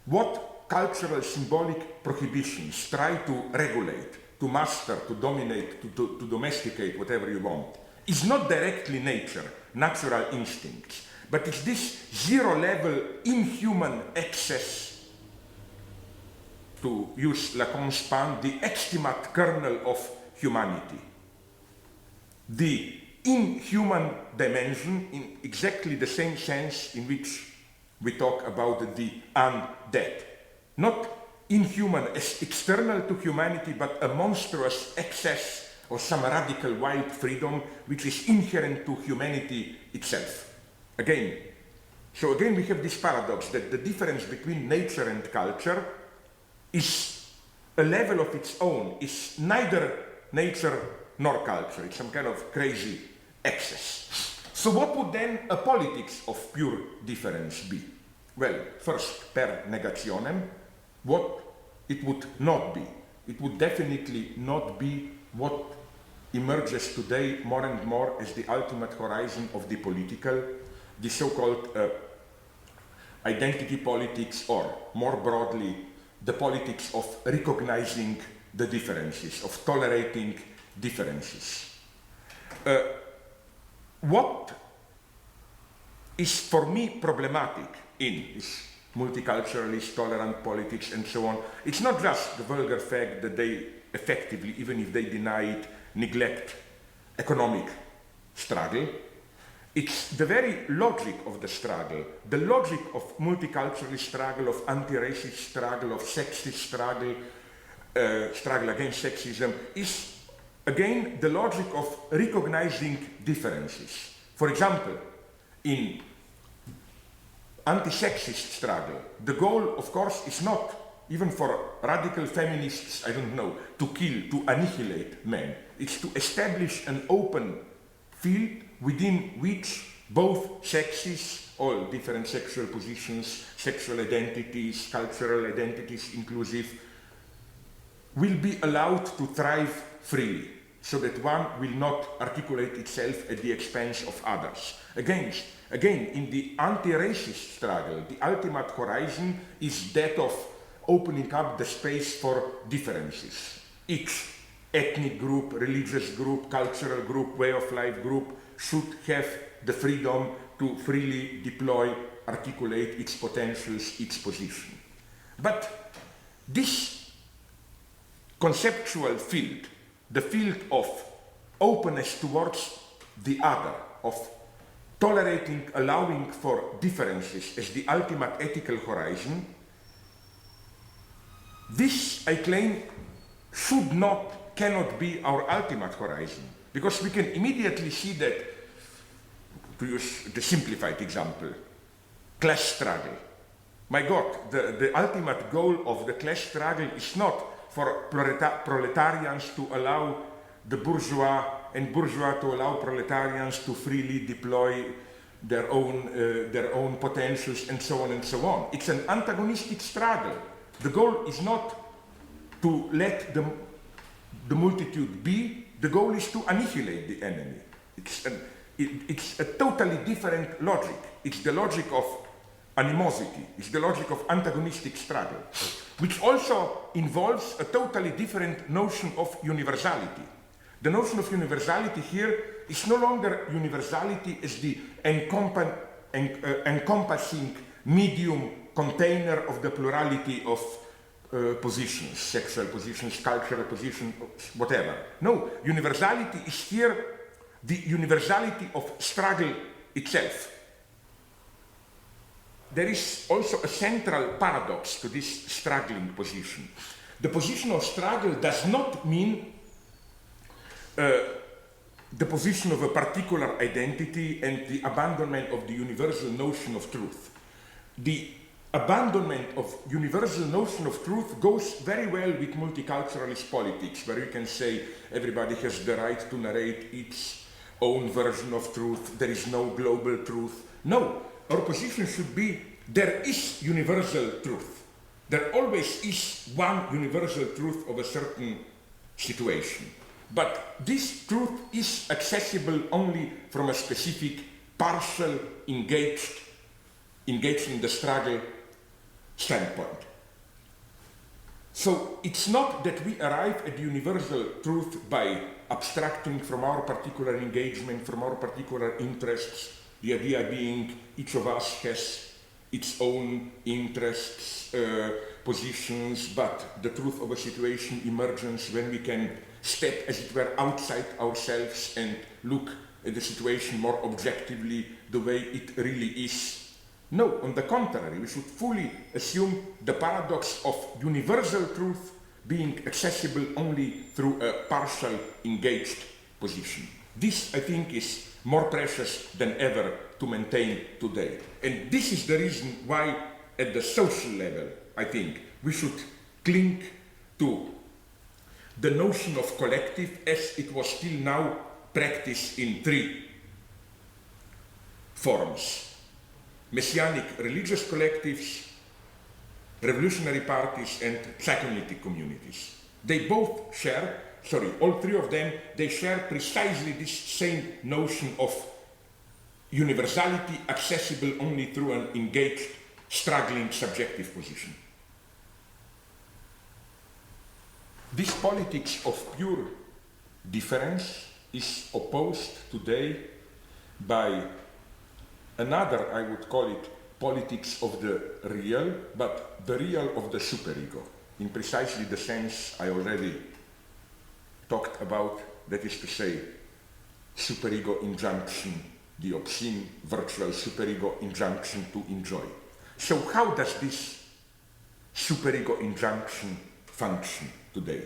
what cultural symbolic prohibitions try to regulate, to master, to dominate, to domesticate, whatever you want, is not directly nature, natural instincts, but it's this zero-level inhuman excess, to use Lacan's pun, the extimate kernel of humanity. The inhuman dimension in exactly the same sense in which we talk about the undead. Not inhuman as external to humanity, but a monstrous excess or some radical wild freedom which is inherent to humanity itself. Again, we have this paradox that the difference between nature and culture is a level of its own, is neither nature nor culture. It's some kind of crazy excess. So what would then a politics of pure difference be? Well, first, per negationem, what it would not be. It would definitely not be what emerges today more and more as the ultimate horizon of the political, the so-called identity politics, or more broadly, the politics of recognizing the differences, of tolerating differences. What is for me problematic in this multiculturalist, tolerant politics and so on, it's not just the vulgar fact that they effectively, even if they deny it, neglect economic struggle. It's the very logic of the struggle, the logic of multiculturalist struggle, of anti-racist struggle, of sexist struggle, struggle against sexism, is again the logic of recognizing differences. For example, in anti-sexist struggle, the goal, of course, is not, even for radical feminists, I don't know, to kill, to annihilate men. It's to establish an open field within which both sexes, all different sexual positions, sexual identities, cultural identities inclusive, will be allowed to thrive freely, so that one will not articulate itself at the expense of others. Again, in the anti-racist struggle, the ultimate horizon is that of opening up the space for differences. Each ethnic group, religious group, cultural group, way of life group should have the freedom to freely deploy, articulate its potentials, its position. But this conceptual field, the field of openness towards the other, of tolerating, allowing for differences as the ultimate ethical horizon, this, I claim, should not, cannot be our ultimate horizon. Because we can immediately see that, to use the simplified example, class struggle. My God, the ultimate goal of the class struggle is not for proletarians to allow the bourgeois and bourgeois to allow proletarians to freely deploy their own potentials and so on and so on. It's an antagonistic struggle. The goal is not to let the multitude be, the goal is to annihilate the enemy. It's a totally different logic. It's the logic of animosity. It's the logic of antagonistic struggle, which also involves a totally different notion of universality. The notion of universality here is no longer universality as the encompassing medium container of the plurality of positions, sexual positions, cultural positions, whatever. No, universality is here the universality of struggle itself. There is also a central paradox to this struggling position. The position of struggle does not mean the position of a particular identity and the abandonment of the universal notion of truth. The abandonment of universal notion of truth goes very well with multiculturalist politics, where you can say everybody has the right to narrate its own version of truth, there is no global truth. No, our position should be there is universal truth. There always is one universal truth of a certain situation. But this truth is accessible only from a specific, partial, engaged in the struggle standpoint. So it's not that we arrive at the universal truth by abstracting from our particular engagement, from our particular interests, the idea being each of us has its own interests, positions, but the truth of a situation emerges when we can step, as it were, outside ourselves and look at the situation more objectively, the way it really is. No, on the contrary, we should fully assume the paradox of universal truth being accessible only through a partial engaged position. This, I think, is more precious than ever to maintain today. And this is the reason why, at the social level, I think, we should cling to the notion of collective as it was till now practiced in three forms: messianic religious collectives, revolutionary parties, and psychoanalytic communities. They both share all three of them, they share precisely this same notion of universality accessible only through an engaged, struggling, subjective position. This politics of pure difference is opposed today by another, I would call it, politics of the real, but the real of the superego, in precisely the sense I already talked about, that is to say, superego injunction, the obscene virtual superego injunction to enjoy. So how does this superego injunction function today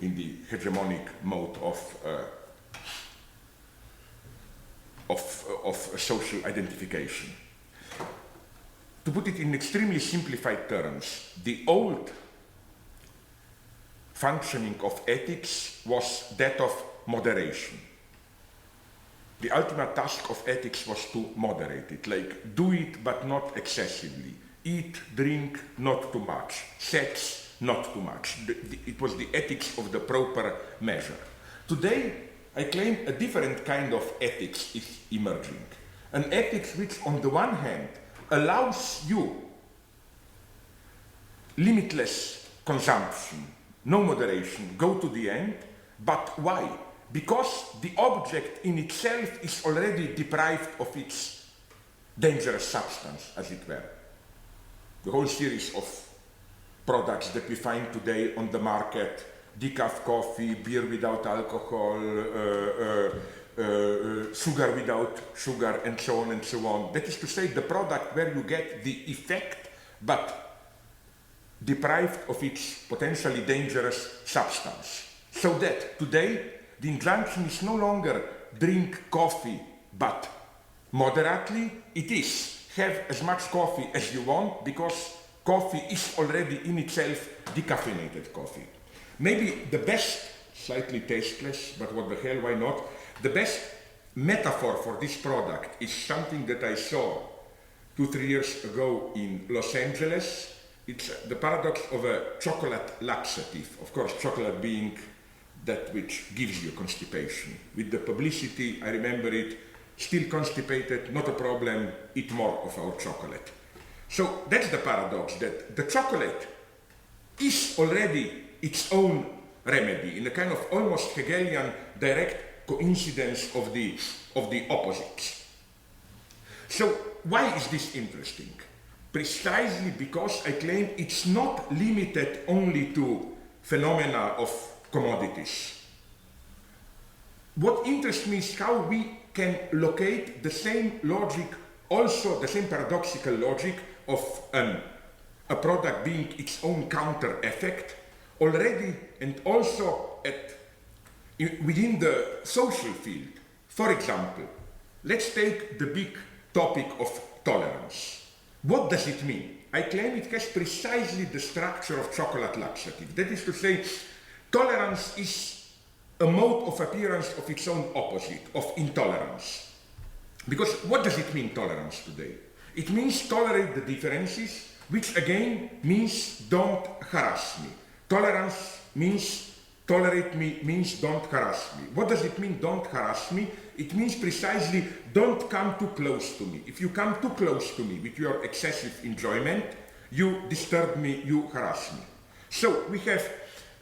in the hegemonic mode of social identification? To put it in extremely simplified terms, the old functioning of ethics was that of moderation. The ultimate task of ethics was to moderate it, like do it but not excessively, eat, drink, not too much, sex, not too much. It was the ethics of the proper measure. Today, I claim a different kind of ethics is emerging. An ethics which, on the one hand, allows you limitless consumption, no moderation, go to the end. But why? Because the object in itself is already deprived of its dangerous substance, as it were. The whole series of products that we find today on the market, decaf coffee, beer without alcohol, sugar without sugar, and so on and so on. That is to say, the product where you get the effect, but deprived of its potentially dangerous substance. So that today, the injunction is no longer drink coffee, but moderately. It is have as much coffee as you want, because coffee is already in itself decaffeinated coffee. Maybe the best, slightly tasteless, but what the hell, why not? The best metaphor for this product is something that I saw 2-3 years ago in Los Angeles. It's the paradox of a chocolate laxative. Of course, chocolate being that which gives you constipation. With the publicity, I remember it, still constipated, not a problem, eat more of our chocolate. So that's the paradox, that the chocolate is already its own remedy, in a kind of almost Hegelian direct coincidence of the opposites. So why is this interesting? Precisely because I claim it's not limited only to phenomena of commodities. What interests me is how we can locate the same logic, also the same paradoxical logic of a product being its own counter effect already, and also within the social field. For example, let's take the big topic of tolerance. What does it mean? I claim it has precisely the structure of chocolate laxative. That is to say, tolerance is a mode of appearance of its own opposite, of intolerance. Because what does it mean, tolerance, today? It means tolerate the differences, which again means don't harass me. Tolerance means tolerate me, means don't harass me. What does it mean, don't harass me? It means precisely don't come too close to me. If you come too close to me with your excessive enjoyment, you disturb me, you harass me. So we have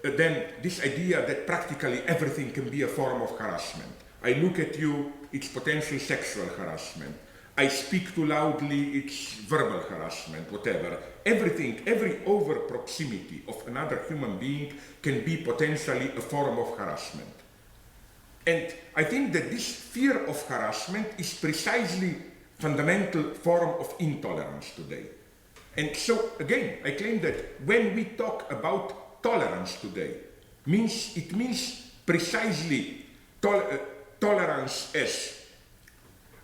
then this idea that practically everything can be a form of harassment. I look at you, it's potential sexual harassment. I speak too loudly, it's verbal harassment, whatever. Everything, every over proximity of another human being can be potentially a form of harassment. And I think that this fear of harassment is precisely fundamental form of intolerance today. And so again, I claim that when we talk about tolerance today, it means precisely tolerance as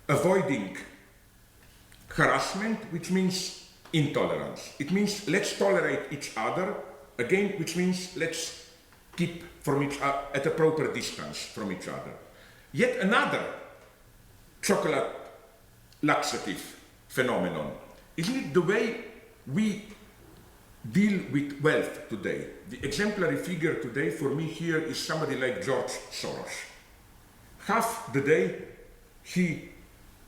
avoiding harassment, which means intolerance. It means let's tolerate each other, again, which means let's keep from at a proper distance from each other. Yet another chocolate laxative phenomenon. Isn't it the way we deal with wealth today. The exemplary figure today for me here is somebody like George Soros. Half the day he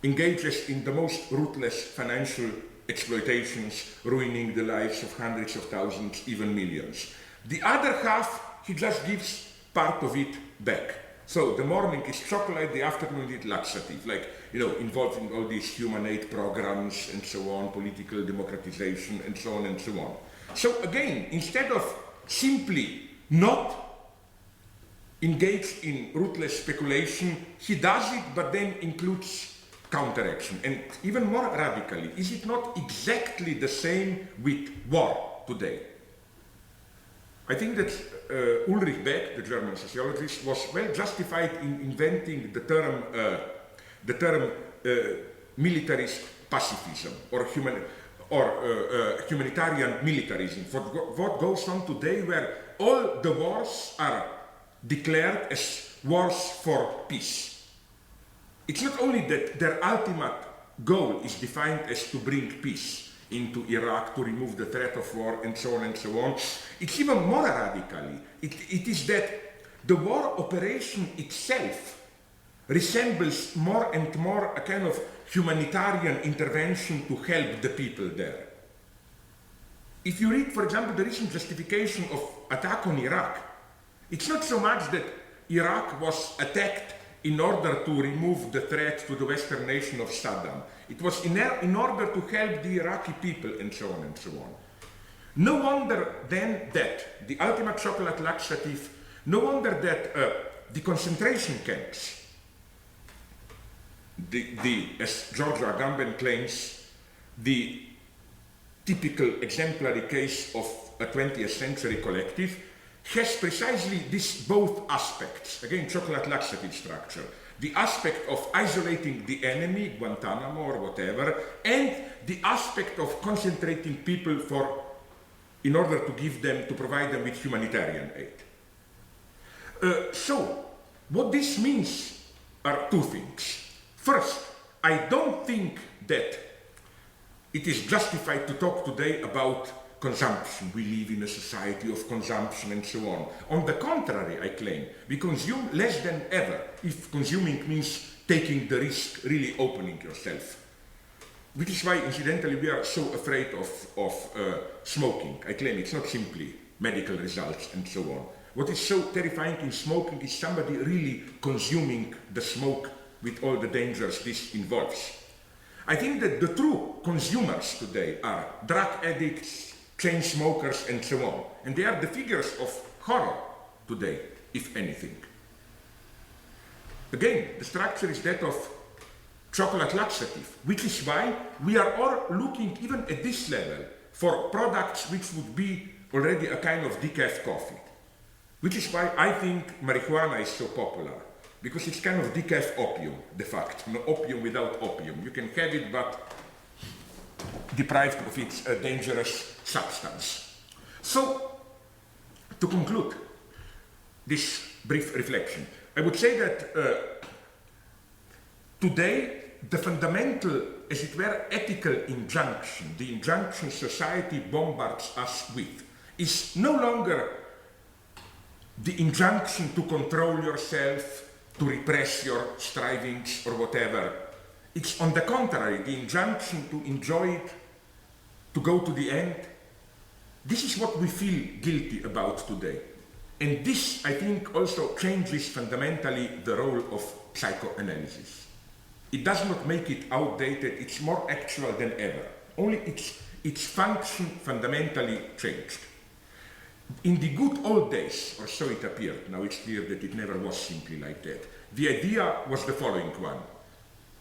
engages in the most ruthless financial exploitations, ruining the lives of hundreds of thousands, even millions. The other half, he just gives part of it back. So the morning is chocolate, the afternoon is laxative, like, involved in all these human aid programs and so on, political democratization and so on and so on. So again, instead of simply not engaged in ruthless speculation, he does it, but then includes counteraction. And even more radically, is it not exactly the same with war today? I think that Ulrich Beck, the German sociologist, was well justified in inventing the term militarist pacifism or humanitarian militarism. For what goes on today, where all the wars are declared as wars for peace. It's not only that their ultimate goal is defined as to bring peace into Iraq, to remove the threat of war, and so on and so on. It's even more radically. It is that the war operation itself resembles more and more a kind of humanitarian intervention to help the people there. If you read, for example, the recent justification of attack on Iraq, it's not so much that Iraq was attacked in order to remove the threat to the Western nation of Saddam. It was in order to help the Iraqi people, and so on and so on. No wonder then that the ultimate chocolate laxative, no wonder that the concentration camps, as Giorgio Agamben claims, the typical exemplary case of a 20th century collective, has precisely these both aspects. Again, chocolate laxative structure. The aspect of isolating the enemy, Guantanamo or whatever, and the aspect of concentrating people in order to provide them with humanitarian aid. So, what this means are two things. First, I don't think that it is justified to talk today about consumption. We live in a society of consumption and so on. On the contrary, I claim, we consume less than ever, if consuming means taking the risk, really opening yourself. Which is why, incidentally, we are so afraid of smoking. I claim it's not simply medical results and so on. What is so terrifying in smoking is somebody really consuming the smoke with all the dangers this involves. I think that the true consumers today are drug addicts, chain smokers, and so on. And they are the figures of horror today, if anything. Again, the structure is that of chocolate laxative, which is why we are all looking, even at this level, for products which would be already a kind of decaf coffee. Which is why I think marijuana is so popular, because it's kind of decaf opium, de facto, no opium without opium. You can have it, but deprived of its dangerous substance. So, to conclude this brief reflection, I would say that today the fundamental, as it were, ethical injunction, the injunction society bombards us with, is no longer the injunction to control yourself, to repress your strivings or whatever. It's on the contrary, the injunction to enjoy it, to go to the end. This is what we feel guilty about today. And this, I think, also changes fundamentally the role of psychoanalysis. It does not make it outdated, it's more actual than ever. Only its function fundamentally changed. In the good old days, or so it appeared, now it's clear that it never was simply like that. The idea was the following one.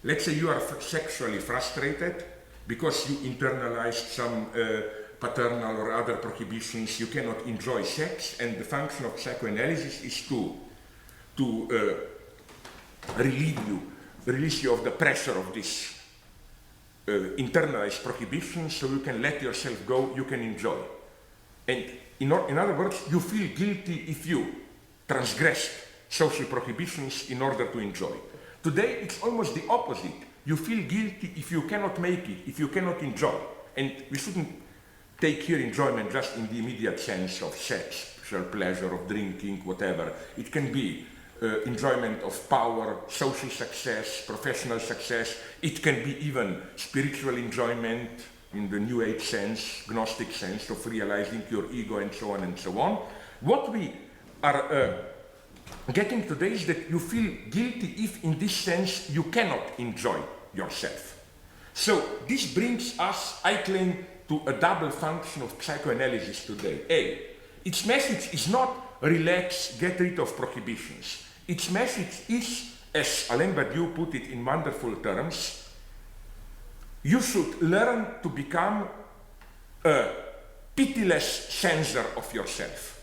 Let's say you are sexually frustrated because you internalized some paternal or other prohibitions, you cannot enjoy sex, and the function of psychoanalysis is to release you of the pressure of this internalized prohibition, so you can let yourself go, you can enjoy. And in other words, you feel guilty if you transgress social prohibitions in order to enjoy. Today, it's almost the opposite. You feel guilty if you cannot make it, if you cannot enjoy. And we shouldn't take here enjoyment just in the immediate sense of sex, sexual pleasure, of drinking, whatever. It can be enjoyment of power, social success, professional success. It can be even spiritual enjoyment in the New Age sense, Gnostic sense of realizing your ego and so on and so on. What we are getting today is that you feel guilty if in this sense you cannot enjoy yourself. So this brings us, I claim, to a double function of psychoanalysis today. A, its message is not relax, get rid of prohibitions. Its message is, as Alain Badiou put it in wonderful terms, you should learn to become a pitiless censor of yourself.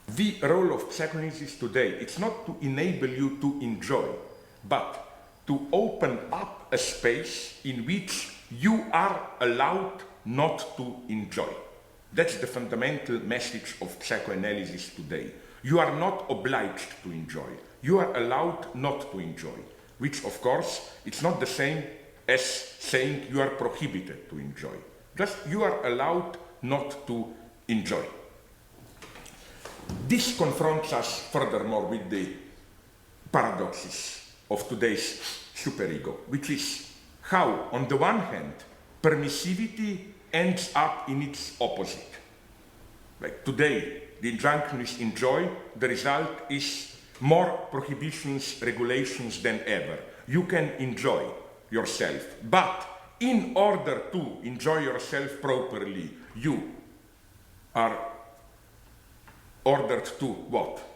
The role of psychoanalysis today, it's not to enable you to enjoy, but to open up a space in which you are allowed not to enjoy. That's the fundamental message of psychoanalysis today. You are not obliged to enjoy. You are allowed not to enjoy, which of course, it's not the same as saying you are prohibited to enjoy. Just you are allowed not to enjoy. This confronts us furthermore with the paradoxes of today's superego, which is how, on the one hand, permissivity ends up in its opposite. Like today, the injunction is enjoy, the result is more prohibitions, regulations than ever. You can enjoy yourself, but in order to enjoy yourself properly, you are ordered to what?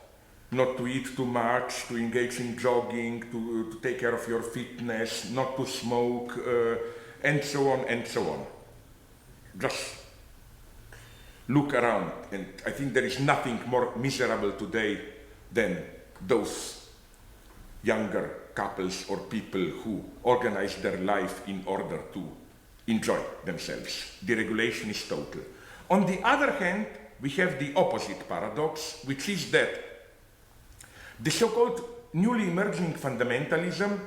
Not to eat too much, to engage in jogging, to take care of your fitness, not to smoke, and so on and so on. Just look around, and I think there is nothing more miserable today than those younger couples or people who organize their life in order to enjoy themselves. The regulation is total. On the other hand, we have the opposite paradox, which is that the so-called newly emerging fundamentalism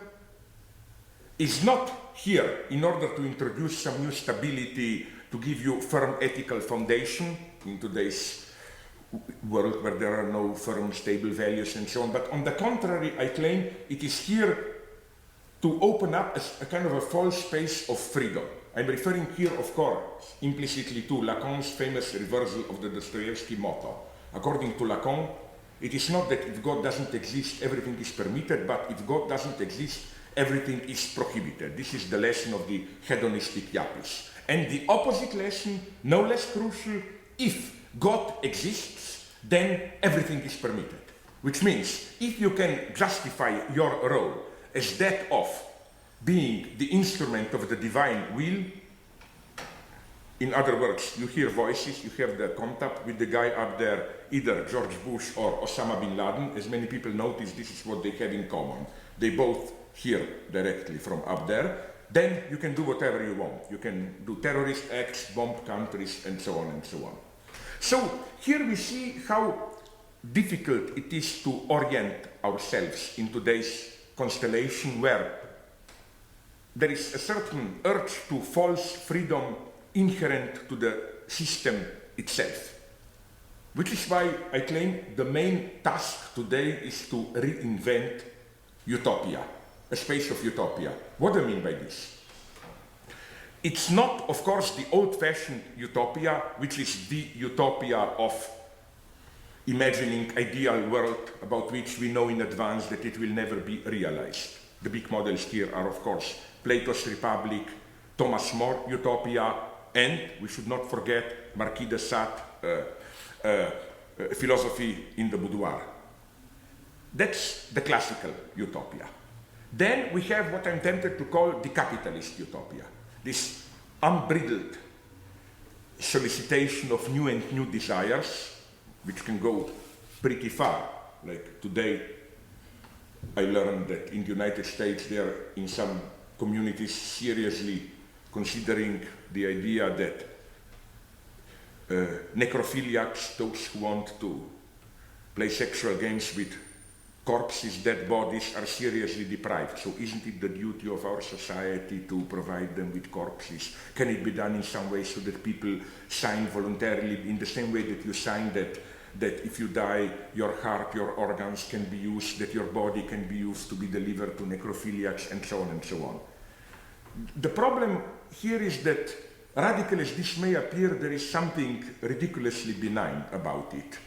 is not here in order to introduce some new stability, to give you firm ethical foundation in today's world where there are no firm, stable values and so on. But on the contrary, I claim it is here to open up a kind of a false space of freedom. I'm referring here, of course, implicitly to Lacan's famous reversal of the Dostoevsky motto. According to Lacan, it is not that if God doesn't exist, everything is permitted, but if God doesn't exist, everything is prohibited. This is the lesson of the hedonistic yuppies. And the opposite lesson, no less crucial, if God exists, then everything is permitted. Which means, if you can justify your role as that of being the instrument of the divine will, in other words, you hear voices, you have the contact with the guy up there, either George Bush or Osama bin Laden. As many people notice, this is what they have in common. They both hear directly from up there. Then you can do whatever you want. You can do terrorist acts, bomb countries, and so on and so on. So here we see how difficult it is to orient ourselves in today's constellation where there is a certain urge to false freedom inherent to the system itself. Which is why I claim the main task today is to reinvent utopia, a space of utopia. What do I mean by this? It's not, of course, the old-fashioned utopia, which is the utopia of imagining ideal world about which we know in advance that it will never be realized. The big models here are, of course, Plato's Republic, Thomas More utopia, and we should not forget Marquis de Sade, philosophy in the boudoir. That's the classical utopia. Then we have what I'm tempted to call the capitalist utopia, this unbridled solicitation of new and new desires, which can go pretty far. Like today, I learned that in the United States, they are in some communities seriously considering the idea that necrophiliacs, those who want to play sexual games with corpses, dead bodies are seriously deprived. So isn't it the duty of our society to provide them with corpses? Can it be done in some way so that people sign voluntarily in the same way that you sign that if you die, your heart, your organs can be used, that your body can be used to be delivered to necrophiliacs, and so on and so on. The problem here is that, radical as this may appear, there is something ridiculously benign about it,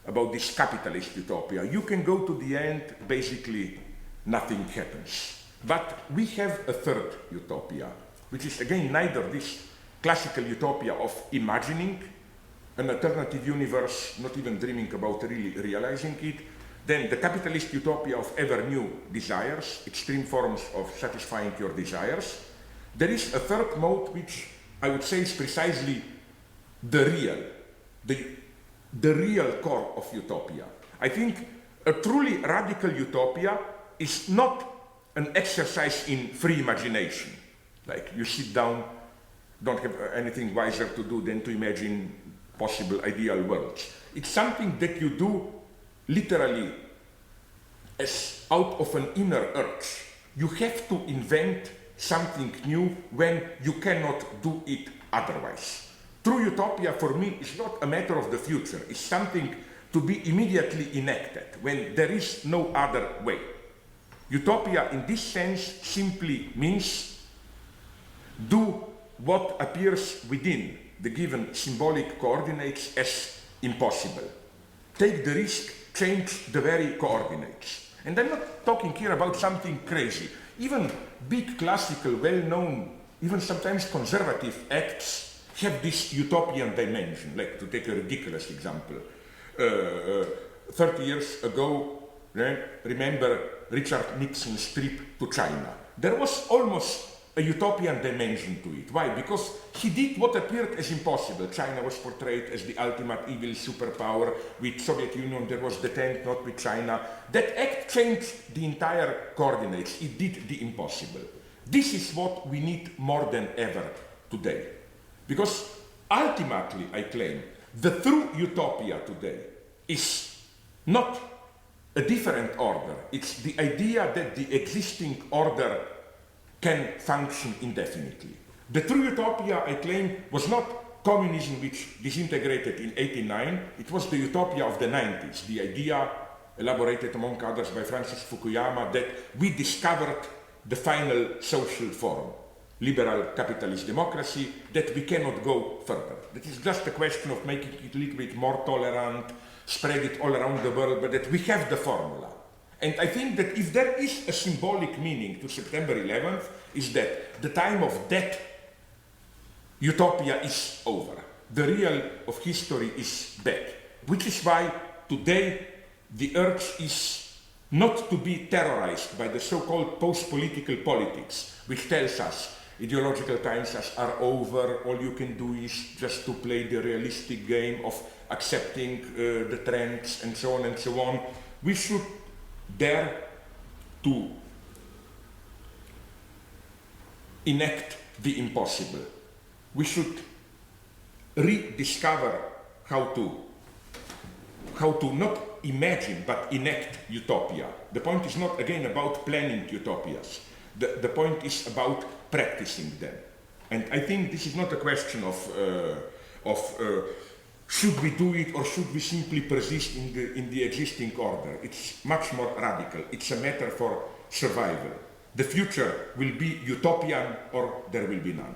about this capitalist utopia. You can go to the end, basically nothing happens. But we have a third utopia, which is again neither this classical utopia of imagining an alternative universe, not even dreaming about really realizing it, then the capitalist utopia of ever new desires, extreme forms of satisfying your desires. There is a third mode which I would say is precisely the real core of utopia. I think a truly radical utopia is not an exercise in free imagination. Like you sit down, don't have anything wiser to do than to imagine possible ideal worlds. It's something that you do literally as out of an inner urge. You have to invent something new when you cannot do it otherwise. True utopia for me is not a matter of the future. It's something to be immediately enacted when there is no other way. Utopia in this sense simply means do what appears within the given symbolic coordinates as impossible. Take the risk, change the very coordinates. And I'm not talking here about something crazy. Even big classical, well-known, even sometimes conservative acts have this utopian dimension. Like, to take a ridiculous example, 30 years ago, remember Richard Nixon's trip to China. There was almost a utopian dimension to it. Why? Because he did what appeared as impossible. China was portrayed as the ultimate evil superpower. With Soviet Union there was the tent, not with China. That act changed the entire coordinates. It did the impossible. This is what we need more than ever today. Because ultimately, I claim, the true utopia today is not a different order. It's the idea that the existing order can function indefinitely. The true utopia, I claim, was not communism which disintegrated in 1989. It was the utopia of the 90s, the idea elaborated among others by Francis Fukuyama that we discovered the final social form, liberal capitalist democracy, that we cannot go further. That is just a question of making it a little bit more tolerant, spread it all around the world, but that we have the formula. And I think that if there is a symbolic meaning to September 11th, is that the time of that utopia is over. The real of history is back. Which is why today the urge is not to be terrorized by the so-called post-political politics, which tells us ideological times are over, all you can do is just to play the realistic game of accepting the trends and so on and so on. We should dare to enact the impossible. We should rediscover how to not imagine but enact utopia. The point is not again about planning utopias. The point is about practicing them. And I think this is not a question of should we do it or should we simply persist in the existing order. It's much more radical. It's a matter for survival. The future will be utopian or there will be none.